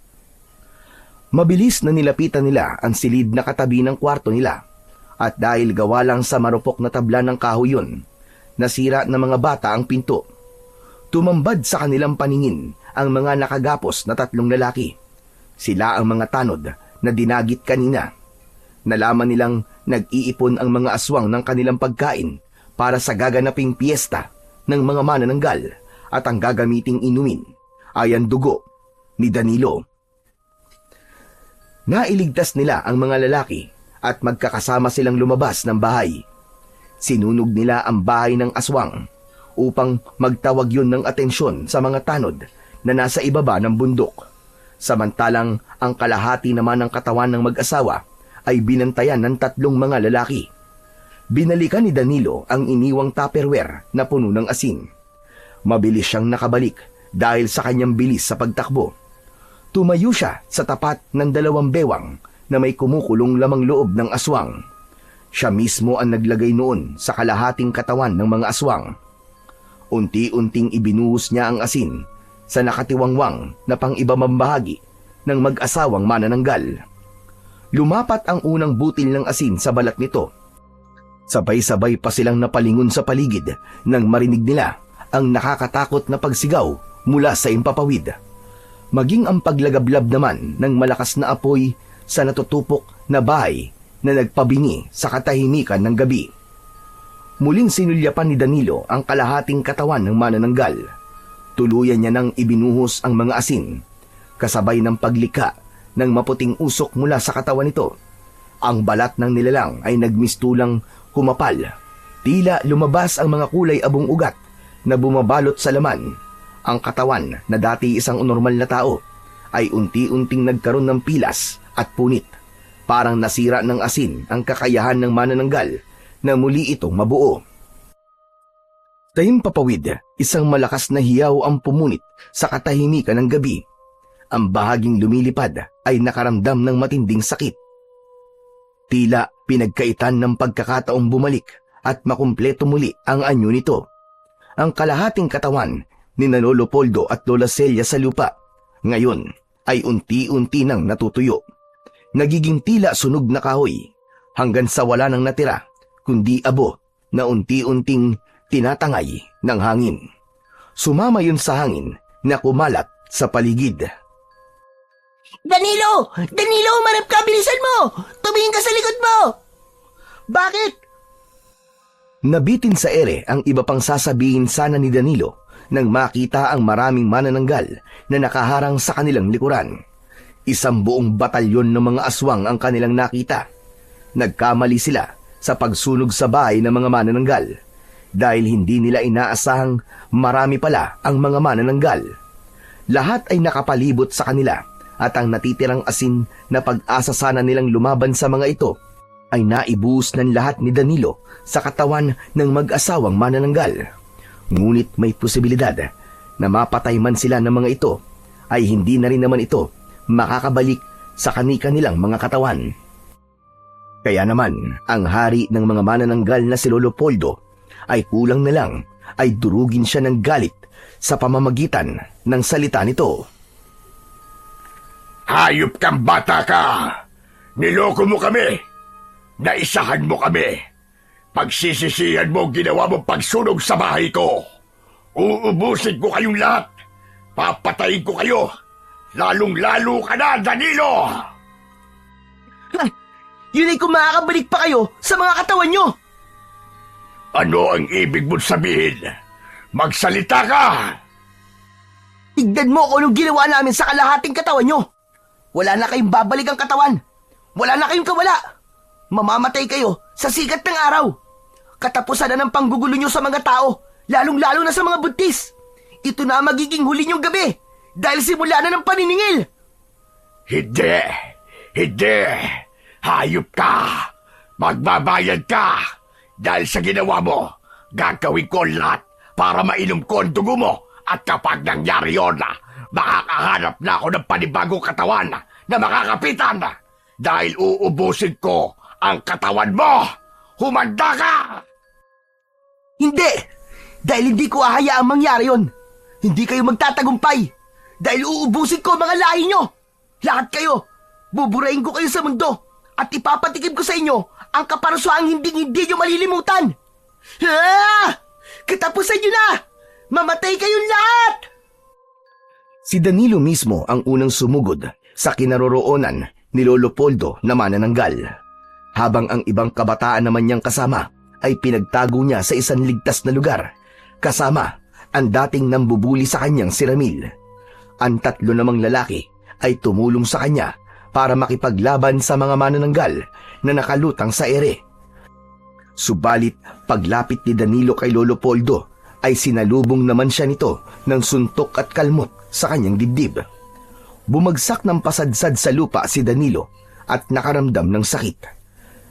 S3: Mabilis na nilapitan nila ang silid na katabi ng kwarto nila. At dahil gawa lang sa marupok na tabla ng kahoy yun, nasira ng mga bata ang pinto. Tumambad sa kanilang paningin ang mga nakagapos na 3 lalaki. Sila ang mga tanod na dinagit kanina. Nalaman nilang nag-iipon ang mga aswang ng kanilang pagkain para sa gaganaping piyesta ng mga manananggal at ang gagamiting inumin ay ang dugo ni Danilo. Nailigtas nila ang mga lalaki at magkakasama silang lumabas ng bahay. Sinunog nila ang bahay ng aswang upang magtawag yun ng atensyon sa mga tanod na nasa ibaba ng bundok. Samantalang ang kalahati naman ng katawan ng mag-asawa ay binantayan ng 3 mga lalaki. Binalikan ni Danilo ang iniwang tupperware na puno ng asin. Mabilis siyang nakabalik dahil sa kanyang bilis sa pagtakbo. Tumayo siya sa tapat ng 2 bewang na may kumukulong lamang loob ng aswang. Siya mismo ang naglagay noon sa kalahating katawan ng mga aswang. Unti-unting ibinuhos niya ang asin sa nakatiwangwang na pang-ibang bahagi ng mag-asawang manananggal. Lumapat ang unang butil ng asin sa balat nito. Sabay-sabay pa silang napalingon sa paligid nang marinig nila ang nakakatakot na pagsigaw mula sa impapawid. Maging ang paglagablab naman ng malakas na apoy sa natutupok na bahay na nagpabingi sa katahimikan ng gabi. Muling sinulyapan ni Danilo ang kalahating katawan ng manananggal. Tuluyan niya nang ibinuhos ang mga asin, kasabay ng paglika ng maputing usok mula sa katawan nito. Ang balat ng nilalang ay nagmistulang kumapal. Tila lumabas ang mga kulay abong ugat na bumabalot sa laman. Ang katawan na dati isang normal na tao ay unti-unting nagkaroon ng pilas at punit. Parang nasira ng asin ang kakayahan ng manananggal na muli itong mabuo. Sa himpapawid, isang malakas na hiyaw ang pumunit sa katahimikan ng gabi. Ang bahaging lumilipad ay nakaramdam ng matinding sakit. Tila pinagkaitan ng pagkakataong bumalik at makumpleto muli ang anyo nito. Ang kalahating katawan ni Lolo Poldo at Lola Celia sa lupa ngayon ay unti-unti nang natutuyo. Nagiging tila sunog na kahoy hanggang sa wala nang natira kundi abo na unti-unting tinatangay ng hangin. Sumama yun sa hangin na kumalat sa paligid.
S4: Danilo! Danilo, umarap ka! Bilisan mo! Tumingin ka sa likod mo!
S2: Bakit?
S3: Nabitin sa ere ang iba pang sasabihin sana ni Danilo nang makita ang maraming manananggal na nakaharang sa kanilang likuran. Isang buong batalyon ng mga aswang ang kanilang nakita. Nagkamali sila sa pagsunog sa bahay ng mga manananggal dahil hindi nila inaasahang marami pala ang mga manananggal. Lahat ay nakapalibot sa kanila at ang natitirang asin na pag-asa sana nilang lumaban sa mga ito ay naibuhos ng lahat ni Danilo sa katawan ng mag-asawang manananggal. Ngunit may posibilidad na mapatay man sila ng mga ito ay hindi na rin naman ito makakabalik sa kani-kanilang mga katawan. Kaya naman, ang hari ng mga manananggal na si Lolo Poldo ay kulang na lang ay durugin siya ng galit sa pamamagitan ng salita nito.
S1: Hayop kang bata ka! Niloko mo kami! Naisahan mo kami! Pagsisisihan mo ginawa mo pagsunog sa bahay ko! Uubusin ko kayong lahat! Papatayin ko kayo! Lalong-lalo ka na, Danilo!
S2: Yun ay kung makakabalik pa kayo sa mga katawan nyo!
S1: Ano ang ibig mong sabihin? Magsalita ka!
S2: Tignan mo kung anong ginawa namin sa kalahating katawan nyo. Wala na kayong babalik ang katawan. Wala na kayong kawala. Mamamatay kayo sa sikat ng araw. Katapusan na ng panggugulo nyo sa mga tao, lalong-lalo na sa mga buntis. Ito na ang magiging huli nyong gabi dahil simula na ng paniningil.
S1: Hindi! Hindi! Hayop ka! Magbabayad ka! Dahil sa ginawa mo, gagawin ko lahat para mainom ko ang dugo mo. At kapag nangyari yun, makakahanap na ako ng panibagong katawan na makakapitan. Dahil uubusin ko ang katawan mo! Humanda ka!
S2: Hindi! Dahil hindi ko hahayaang mangyari yon. Hindi kayo magtatagumpay. Dahil uubusin ko ang mga lahi nyo. Lahat kayo. Buburahin ko kayo sa mundo. At ipapatikim ko sa inyo ang kaparusahang hindi nyo malilimutan. Katapusan nyo na! Mamatay kayong lahat!
S3: Si Danilo mismo ang unang sumugod sa kinaroroonan ni Lolo Poldo na manananggal, habang ang ibang kabataan naman niyang kasama ay pinagtago niya sa isang ligtas na lugar, kasama ang dating nambubuli sa kanyang si Ramil. Ang tatlo namang lalaki ay tumulong sa kanya para makipaglaban sa mga manananggal na nakalutang sa ere. Subalit paglapit ni Danilo kay Lolo Poldo ay sinalubong naman siya nito ng suntok at kalmot sa kanyang dibdib. Bumagsak ng pasadsad sa lupa si Danilo at nakaramdam ng sakit.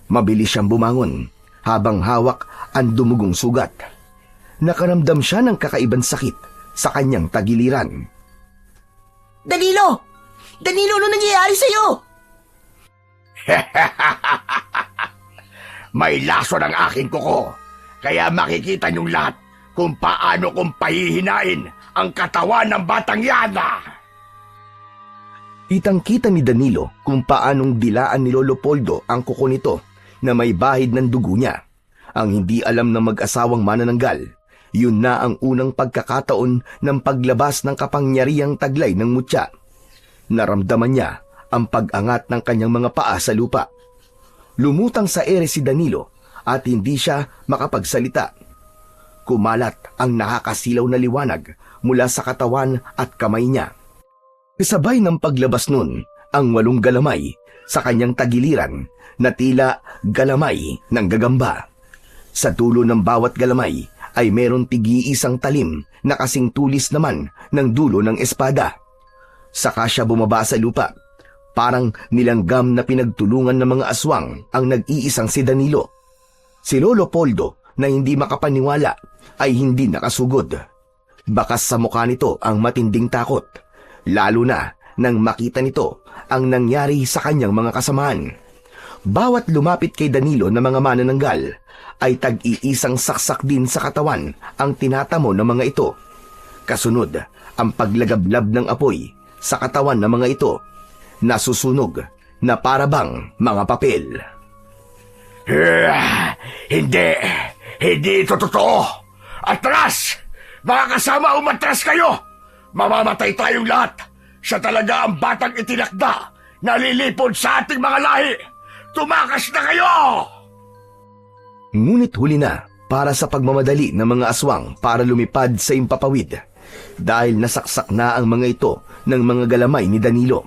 S3: Mabilis siyang bumangon habang hawak ang dumugong sugat. Nakaramdam siya ng kakaibang sakit sa kanyang tagiliran.
S4: Danilo! Danilo, ano nangyayari sa'yo?
S1: May laso ng aking kuko, kaya makikita niyong lahat kung paano kong pahihinain ang katawan ng batang yana.
S3: Kitang-kita ni Danilo kung paanong dilaan ni Lolo Poldo ang kuko nito na may bahid ng dugo niya. Ang hindi alam ng mag-asawang manananggal, yun na ang unang pagkakataon ng paglabas ng kapangyarihang taglay ng mutya. Naramdaman niya ang pag-angat ng kanyang mga paa sa lupa. Lumutang sa ere si Danilo at hindi siya makapagsalita. Kumalat ang nakakasilaw na liwanag mula sa katawan at kamay niya. Kasabay ng paglabas nun, ang 8 galamay sa kanyang tagiliran na tila galamay ng gagamba. Sa dulo ng bawat galamay ay meron tig-iisang talim na kasing tulis naman ng dulo ng espada. Saka siya bumaba sa lupa. Parang nilanggam na pinagtulungan ng mga aswang ang nag-iisang si Danilo. Si Lolo Poldo na hindi makapaniwala ay hindi nakasugod. Bakas sa mukha nito ang matinding takot, lalo na nang makita nito ang nangyari sa kanyang mga kasamaan. Bawat lumapit kay Danilo na mga manananggal ay tag-iisang saksak din sa katawan ang tinatamo ng mga ito. Kasunod ang paglagablab ng apoy sa katawan ng mga ito, nasusunog na parabang mga papel.
S1: Hindi ito totoo. Atras! Mga kasama, umatras kayo! Mamamatay tayong lahat! Siya talaga ang batang itinakda na lilipod sa ating mga lahi! Tumakas na kayo!
S3: Ngunit huli na para sa pagmamadali ng mga aswang para lumipad sa impapawid dahil nasaksak na ang mga ito ng mga galamay ni Danilo.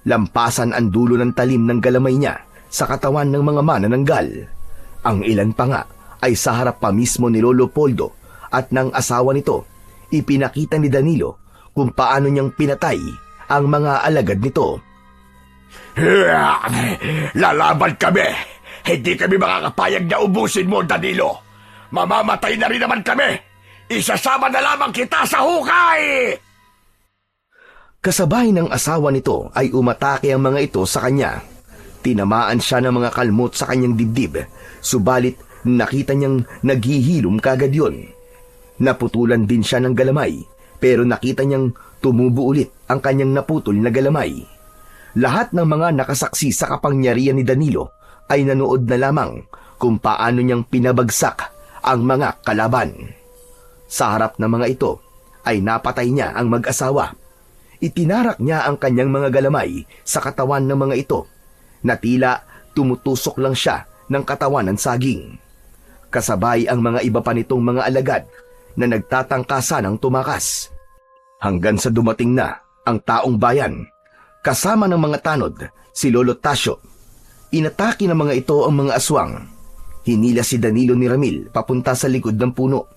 S3: Lampasan ang dulo ng talim ng galamay niya sa katawan ng mga manananggal. Ang ilan pa nga ay sa harap pa mismo ni Lolo Poldo at ng asawa nito. Ipinakita ni Danilo kung paano niyang pinatay ang mga alagad nito.
S1: Lalaban kami! Hindi kami makakapayag na ubusin mo, Danilo! Mamamatay na rin naman kami! Isasama na lamang kita sa hukay!
S3: Kasabay ng asawa nito ay umatake ang mga ito sa kanya. Tinamaan siya ng mga kalmot sa kanyang dibdib, subalit nakita niyang naghihilom kagad yun. Naputulan din siya ng galamay, pero nakita niyang tumubo ulit ang kanyang naputol na galamay. Lahat ng mga nakasaksi sa kapangyarihan ni Danilo ay nanood na lamang kung paano niyang pinabagsak ang mga kalaban. Sa harap ng mga ito ay napatay niya ang mag-asawa. Itinarak niya ang kanyang mga galamay sa katawan ng mga ito na tila tumutusok lang siya ng katawan ng saging. Kasabay ang mga iba pa nitong mga alagad na nagtatangka sanang tumakas. Hanggang sa dumating na ang taong bayan, kasama ng mga tanod, si Lolo Tasyo. Inatake ng mga ito ang mga aswang. Hinila si Danilo ni Ramil papunta sa likod ng puno.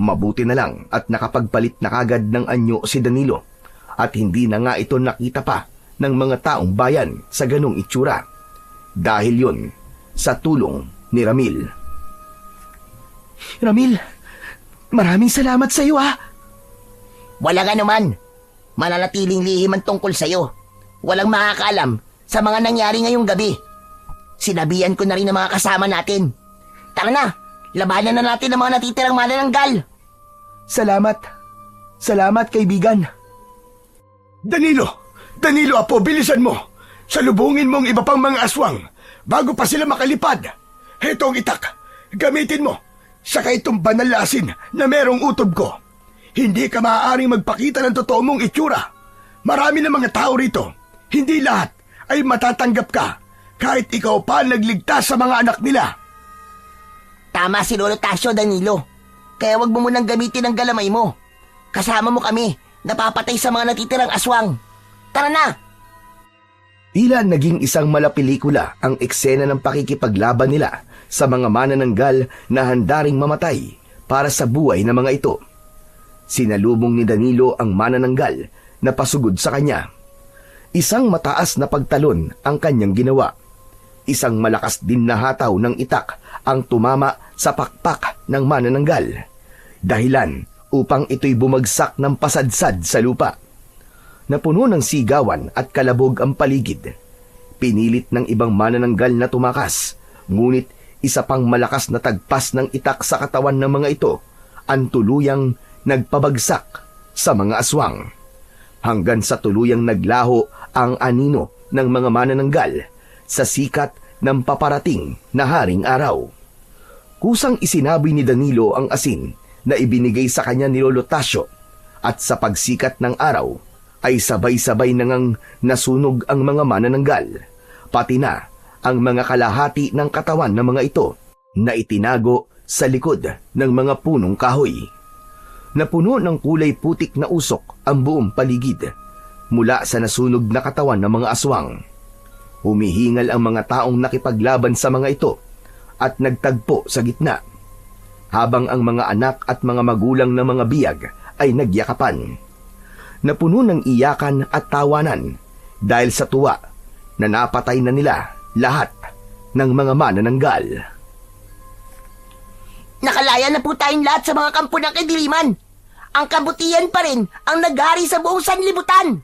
S3: Mabuti na lang at nakapagpalit na kagad ng anyo si Danilo at hindi na nga ito nakita pa ng mga taong bayan sa ganong itsura. Dahil yun sa tulong ni Ramil.
S2: Ramil, maraming salamat sa iyo, ha?
S4: Walang anuman. Mananatiling lihim ang tungkol sa'yo. Walang makakaalam sa mga nangyari ngayong gabi. Sinabihan ko na rin ang mga kasama natin. Tara na, labanan na natin ang mga natitirang manananggal.
S2: Salamat. Salamat, kaibigan.
S1: Danilo apo, bilisan mo. Salubungin mo ang iba pang mga aswang bago pa sila makalipad. Heto ang itak. Gamitin mo. Saka itong banal na asin na merong utob ko. Hindi ka maaaring magpakita ng totoo mong itsura. Marami na mga tao rito. Hindi lahat ay matatanggap ka kahit ikaw pa nagligtas sa mga anak nila.
S4: Tama si Lolo Tasyo, Danilo. Kaya wag mo munang gamitin ang galamay mo. Kasama mo kami, napapatay sa mga natitirang aswang. Tara na!
S3: Tila naging isang malapelikula ang eksena ng pakikipaglaban nila sa mga manananggal na handaring mamatay para sa buhay ng mga ito. Sinalubong ni Danilo ang manananggal na pasugod sa kanya. Isang mataas na pagtalon ang kanyang ginawa. Isang malakas din na hataw ng itak ang tumama sa pakpak ng manananggal. Dahilan upang ito'y bumagsak ng pasadsad sa lupa. Napuno ng sigawan at kalabog ang paligid. Pinilit ng ibang manananggal na tumakas, ngunit isa pang malakas na tagpas ng itak sa katawan ng mga ito ang tuluyang nagpabagsak sa mga aswang. Hanggang sa tuluyang naglaho ang anino ng mga manananggal sa sikat ng paparating na haring araw. Kusang isinabi ni Danilo ang asin na ibinigay sa kanya ni Lolo Tasyo at sa pagsikat ng araw ay sabay-sabay nangang nasunog ang mga manananggal, pati na ang mga kalahati ng katawan ng mga ito na itinago sa likod ng mga punong kahoy. Napuno ng kulay putik na usok ang buong paligid mula sa nasunog na katawan ng mga aswang. Humihingal ang mga taong nakipaglaban sa mga ito at nagtagpo sa gitna, habang ang mga anak at mga magulang ng mga biyag ay nagyakapan. Napuno ng iyakan at tawanan dahil sa tuwa na napatay na nila lahat ng mga manananggal.
S4: Nakalaya na po tayong lahat sa mga kampo ng kadiliman. Ang kabutihan pa rin ang naghari sa buong sanlibutan.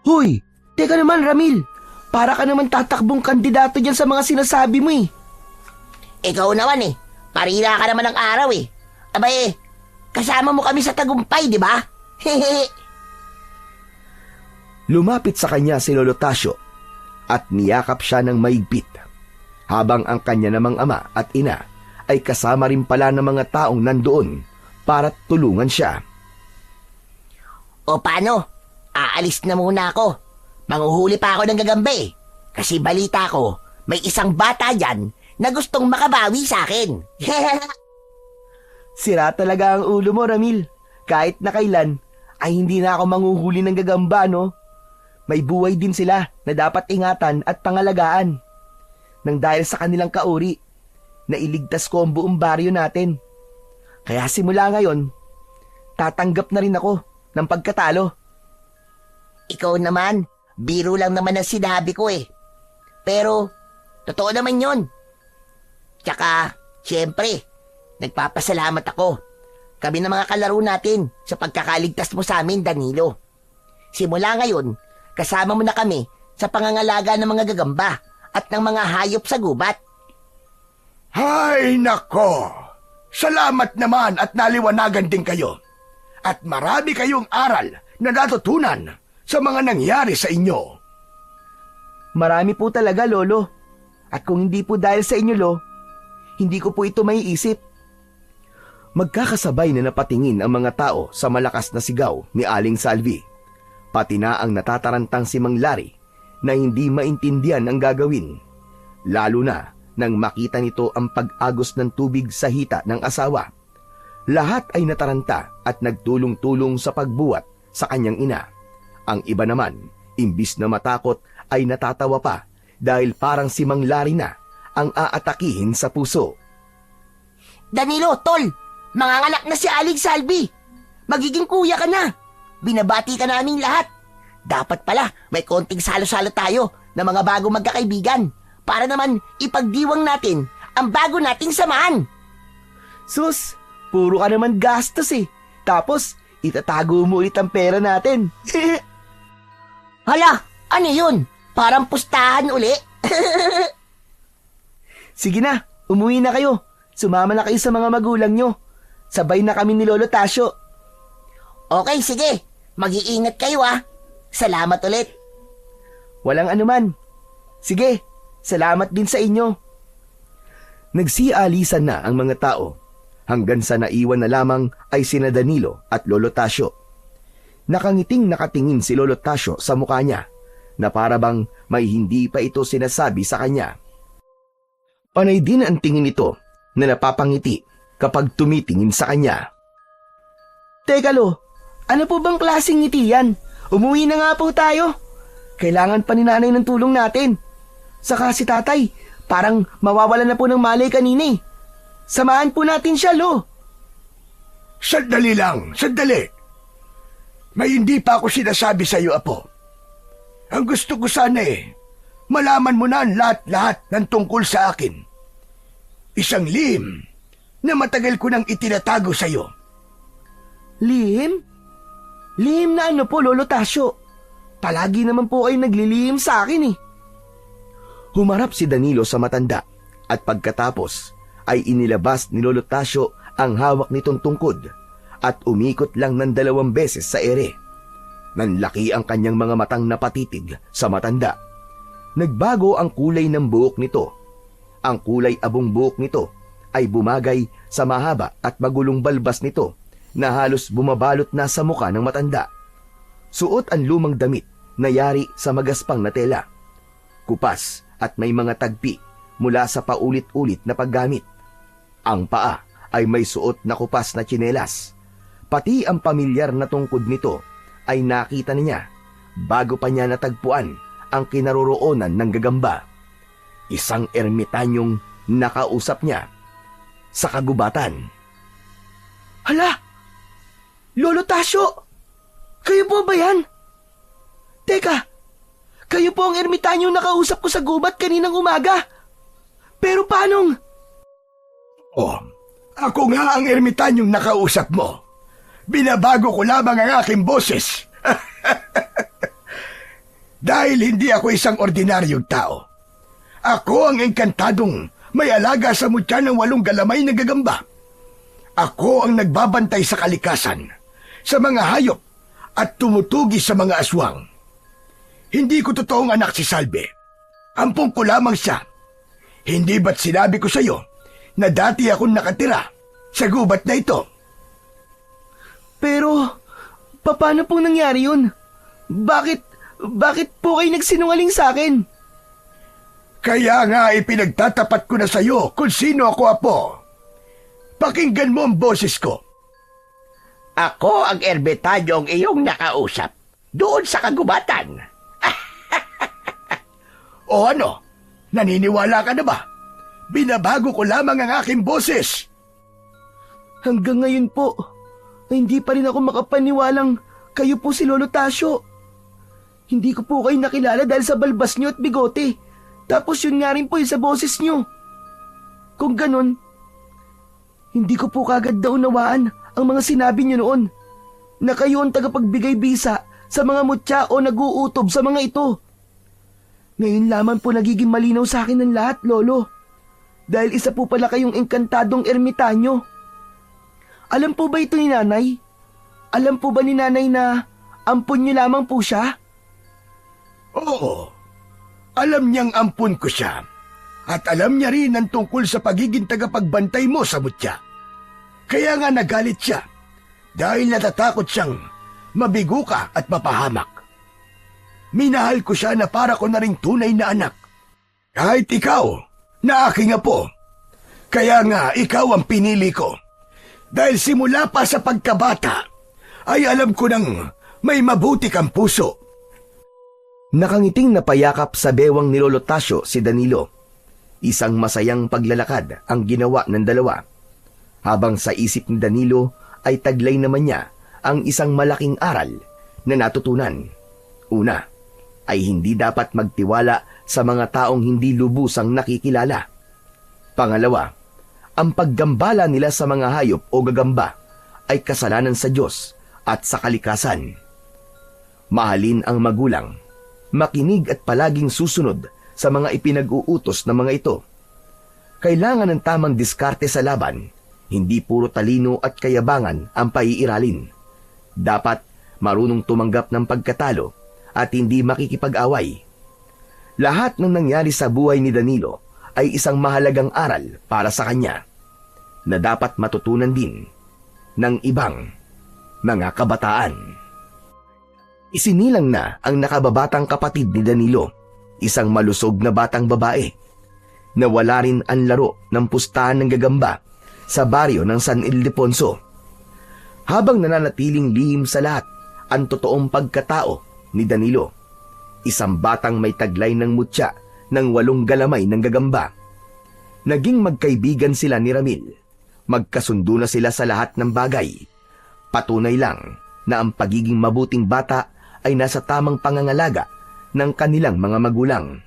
S2: Hoy, teka naman, Ramil. Para ka naman tatakbong kandidato dyan sa mga sinasabi mo, eh.
S4: Ikaw naman eh. Parira ka naman ng araw eh. Abay, kasama mo kami sa tagumpay, di ba? Hehehe.
S3: Lumapit sa kanya si Lolo Tasyo at niyakap siya ng maigpit, habang ang kanya namang ama at ina ay kasama rin pala ng mga taong nandoon para tulungan siya.
S4: O paano? Aalis na muna ako. Manguhuli pa ako ng gagambe. Kasi balita ko, may isang bata dyan na gustong makabawi sa akin.
S2: Sira talaga ang ulo mo, Ramil. Kahit na kailan, ay hindi na ako manguhuli ng gagamba, no? May buhay din sila na dapat ingatan at pangalagaan. Nang dahil sa kanilang kauri, nailigtas ko ang buong baryo natin. Kaya simula ngayon, tatanggap na rin ako ng pagkatalo.
S4: Ikaw naman, biro lang naman ang sinabi ko eh. Pero, totoo naman yon. Tsaka, siyempre, nagpapasalamat ako. Kami na mga kalaro natin sa pagkakaligtas mo sa amin, Danilo. Simula ngayon, kasama mo na kami sa pangangalaga ng mga gagamba at ng mga hayop sa gubat.
S1: Hay nako! Salamat naman at naliwanagan din kayo. At marami kayong aral na natutunan sa mga nangyari sa inyo.
S2: Marami po talaga, Lolo. At kung hindi po dahil sa inyo, Lo, hindi ko po ito maiisip.
S3: Magkakasabay na napatingin ang mga tao sa malakas na sigaw ni Aling Salvi, pati na ang natatarantang si Mang Larry na hindi maintindihan ang gagawin, lalo na nang makita nito ang pag-agos ng tubig sa hita ng asawa. Lahat ay nataranta at nagtulong-tulong sa pagbuwat sa kanyang ina. Ang iba naman, imbis na matakot ay natatawa pa dahil parang si Mang Larry na ang aatakihin sa puso.
S4: Danilo, tol, manganganak na si Aling Salvi. Magiging kuya ka na. Binabati ka naming lahat. Dapat pala may konting salo-salo tayo na mga bago magkakaibigan para naman ipagdiwang natin ang bago nating samahan.
S2: Sus, puro ka naman gastos eh. Tapos, itatago mo ulit ang pera natin.
S4: Hala, ano yun? Parang pustahan uli.
S2: Sige na, umuwi na kayo. Sumama na kayo sa mga magulang nyo. Sabay na kami ni Lolo Tasyo.
S4: Okay, sige. Mag-iingat kayo ah. Salamat ulit.
S2: Walang anuman. Sige, salamat din sa inyo.
S3: Nagsialisan na ang mga tao hanggang sa naiwan na lamang ay sina Danilo at Lolo Tasyo. Nakangiting nakatingin si Lolo Tasyo sa mukha niya na para bang may hindi pa ito sinasabi sa kanya. Panay din ang tingin nito na napapangiti kapag tumitingin sa kanya.
S2: Teka Lo, ano po bang klaseng ngiti yan? Umuwi na nga po tayo. Kailangan pa ni nanay ng tulong natin. Saka si tatay, parang mawawala na po ng malay kanina eh. Samahan po natin siya, Lo.
S1: Sandali lang, sandali. May hindi pa ako sinasabi sa iyo, Apo. Ang gusto ko sana malaman mo na ang lahat-lahat ng tungkol sa akin. Isang lihim na matagal ko nang itinatago sa iyo.
S2: Lihim? Lihim na ano po, Lolo Tasyo? Palagi naman po kayo naglilihim sa akin eh.
S3: Humarap si Danilo sa matanda at pagkatapos ay inilabas ni Lolo Tasyo ang hawak nitong tungkod at umikot lang ng 2 beses sa ere. Nanlaki ang kanyang mga matang napatitig sa matanda. Nagbago ang kulay ng buhok nito. Ang kulay abong buhok nito ay bumagay sa mahaba at magulong balbas nito na halos bumabalot na sa muka ng matanda. Suot ang lumang damit na yari sa magaspang na tela. Kupas at may mga tagpi mula sa paulit-ulit na paggamit. Ang paa ay may suot na kupas na tsinelas. Pati ang pamilyar na tungkod nito ay nakita niya bago pa niya natagpuan ang kinaroroonan ng gagamba. Isang ermitanyong nakausap niya sa kagubatan.
S2: Hala! Lolo Tasyo! Kayo po ba yan? Teka, kayo po ang ermitanyong nakausap ko sa gubat kaninang umaga. Pero paanong?
S1: Oh, ako nga ang ermitanyong nakausap mo. Binabago ko lamang ang aking boses. Dahil hindi ako isang ordinaryong tao. Ako ang engkantadong may alaga sa mutya ng 8 galamay na gagamba. Ako ang nagbabantay sa kalikasan, sa mga hayop at tumutugi sa mga aswang. Hindi ko totoong anak si Salve. Ampong ko lamang siya. Hindi ba't sinabi ko sa iyo na dati akong nakatira sa gubat na ito?
S2: Pero, paano pong nangyari yun? Bakit po kayo nagsinungaling sa akin?
S1: Kaya nga ipinagtatapat ko na sa iyo kung sino ako, Apo. Pakinggan mo ang boses ko. Ako ang erbetanyong iyong nakausap doon sa kagubatan. O ano? Naniniwala ka na ba? Binabago ko lamang ang aking boses.
S2: Hanggang ngayon po, ay hindi pa rin ako makapaniwalang kayo po si Lolo Tasyo. Hindi ko po kayo nakilala dahil sa balbas nyo at bigote. Tapos yun nga rin po yung sa boses nyo. Kung ganun, hindi ko po kagad naunawaan ang mga sinabi nyo noon na kayo ang tagapagbigay bisa sa mga mutya o nag-uutob sa mga ito. Ngayon lamang po nagiging malinaw sa akin ng lahat, Lolo. Dahil isa po pala kayong engkantadong ermitanyo. Alam po ba ito ni Nanay? Alam po ba ni Nanay na ampun nyo lamang po siya?
S1: Oo. Alam niyang ampun ko siya. At alam niya rin ang tungkol sa pagiging tagapagbantay mo sa mutya. Kaya nga nagalit siya dahil natatakot siyang mabigo ka at mapahamak. Minahal ko siya na para ko na ring tunay na anak. Kahit ikaw, na aking apo. Kaya nga ikaw ang pinili ko. Dahil simula pa sa pagkabata, ay alam ko nang May mabuti kang puso.
S3: Nakangiting napayakap sa bewang ni Lolo Tasio si Danilo. Isang masayang paglalakad ang ginawa ng dalawa. Habang sa isip ni Danilo ay taglay naman niya ang isang malaking aral na natutunan. Una, ay hindi dapat magtiwala sa mga taong hindi lubusang nakikilala. Pangalawa, ang paggambala nila sa mga hayop o gagamba ay kasalanan sa Diyos at sa kalikasan. Mahalin ang magulang, makinig at palaging susunod sa mga ipinag-uutos ng mga ito. Kailangan ng tamang diskarte sa laban, hindi puro talino at kayabangan ang paiiralin. Dapat marunong tumanggap ng pagkatalo at hindi makikipag-away. Lahat ng nangyari sa buhay ni Danilo ay isang mahalagang aral para sa kanya na dapat matutunan din ng ibang mga kabataan. Isinilang na ang nakababatang kapatid ni Danilo, isang malusog na batang babae. Nawala rin ang laro ng pustahan ng gagamba sa baryo ng San Ildefonso. Habang nananatiling lihim sa lahat ang totoong pagkatao ni Danilo, isang batang may taglay ng mutya ng 8 galamay ng gagamba. Naging magkaibigan sila ni Ramil. Magkasundo na sila sa lahat ng bagay. Patunay lang na ang pagiging mabuting bata ay nasa tamang pangangalaga ng kanilang mga magulang.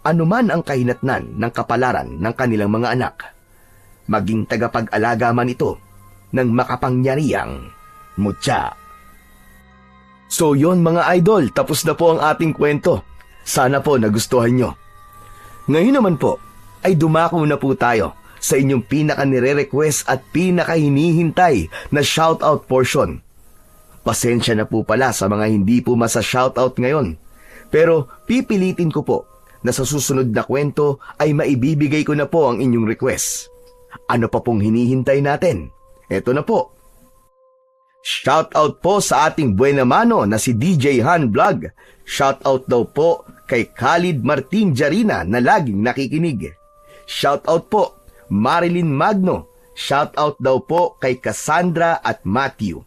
S3: Anuman ang kahinatnan ng kapalaran ng kanilang mga anak, maging tagapag-alaga man ito ng makapangyarihang mutya. So yon mga idol, tapos na po ang ating kwento. Sana po nagustuhan nyo. Ngayon naman po, ay dumako na po tayo sa inyong pinaka-nire-request at pinaka-hinihintay na shoutout portion. Pasensya na po pala sa mga hindi po masa-shoutout ngayon. Pero pipilitin ko po na sa susunod na kwento ay maibibigay ko na po ang inyong request. Ano pa pong hinihintay natin? Eto na po. Shoutout po sa ating buena mano na si DJ Han Vlog. Shoutout daw po kay Khalid Martin Jarina na laging nakikinig. Shoutout po Marilyn Magno. Shoutout daw po kay Cassandra at Matthew.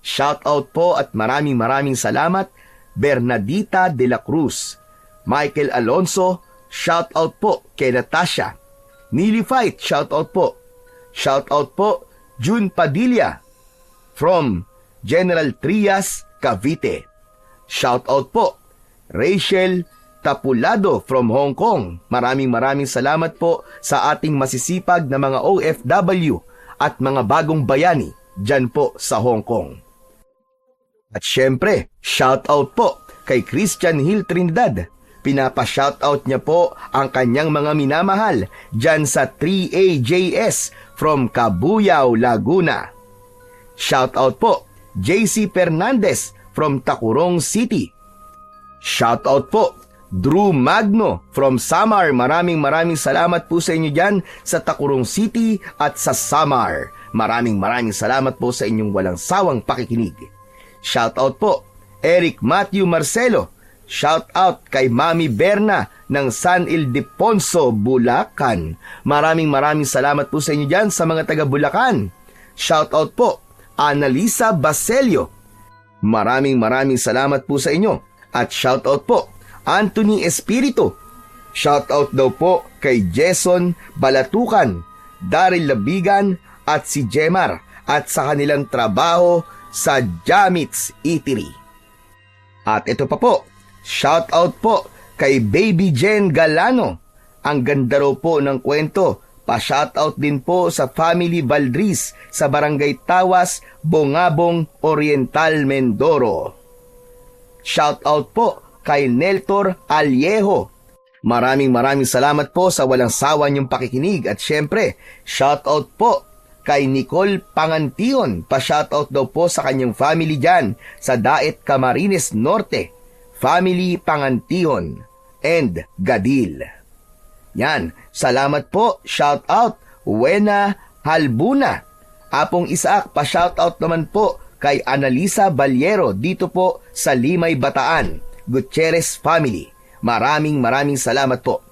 S3: Shoutout po at maraming salamat Bernadita de la Cruz. Michael Alonso, shoutout po kay Natasha. Nili Fight, shoutout po. Shoutout po June Padilla from General Trias, Cavite. Shoutout po Rachel Tapulado from Hong Kong. Maraming salamat po sa ating masisipag na mga OFW at mga bagong bayani dyan po sa Hong Kong. At syempre, shoutout po kay Christian Hill Trinidad. Pinapa-shoutout niya po ang kanyang mga minamahal dyan sa 3AJS from Cabuyao, Laguna. Shoutout po JC Fernandez from Tacurong City. Shoutout po Drew Magno from Samar. Maraming salamat po sa inyo dyan sa Tacurong City at sa Samar. Maraming salamat po sa inyong walang sawang pakikinig. Shoutout po Eric Matthew Marcelo. Shoutout kay Mami Berna ng San Ildefonso, Bulacan. Maraming salamat po sa inyo dyan sa mga taga Bulacan. Shoutout po Annalisa Baselio. Maraming salamat po sa inyo. At shoutout po Anthony Espiritu. Shoutout daw po kay Jason Balatukan, Daryl Labigan at si Jemar at sa kanilang trabaho sa Jamit's Eatery. At ito pa po, shoutout po kay Baby Jen Galano. Ang ganda raw po ng kwento. Pa-shoutout din po sa Family Valdriz sa Barangay Tawas, Bongabong, Oriental, Mindoro. Shoutout po kay Neltor Aliejo. Maraming salamat po sa walang sawa niyong pakikinig. At syempre, shoutout po kay Nicole Pangantion. Pa-shoutout daw po sa kanyang family dyan sa Daet Camarines Norte, Family Pangantion and Gadil. Yan, salamat po, shoutout Wena Halbuna. Apong Isaak, pa-shoutout naman po kay Annalisa Baliero dito po sa Limay, Bataan, Gutierrez family. Maraming salamat po.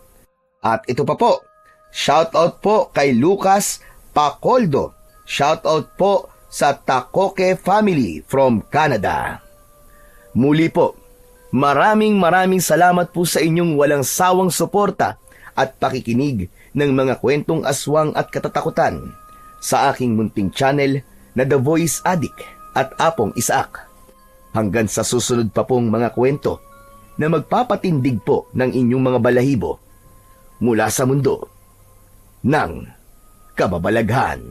S3: At ito pa po, shoutout po kay Lucas Pacoldo. Shoutout po sa Takoke family from Canada. Muli po, maraming salamat po sa inyong walang sawang suporta at pakikinig ng mga kwentong aswang at katatakutan sa aking munting channel na The Voice Addict at Apong Isaac. Hanggang sa susunod pa pong mga kwento na magpapatindig po ng inyong mga balahibo mula sa mundo ng kababalaghan.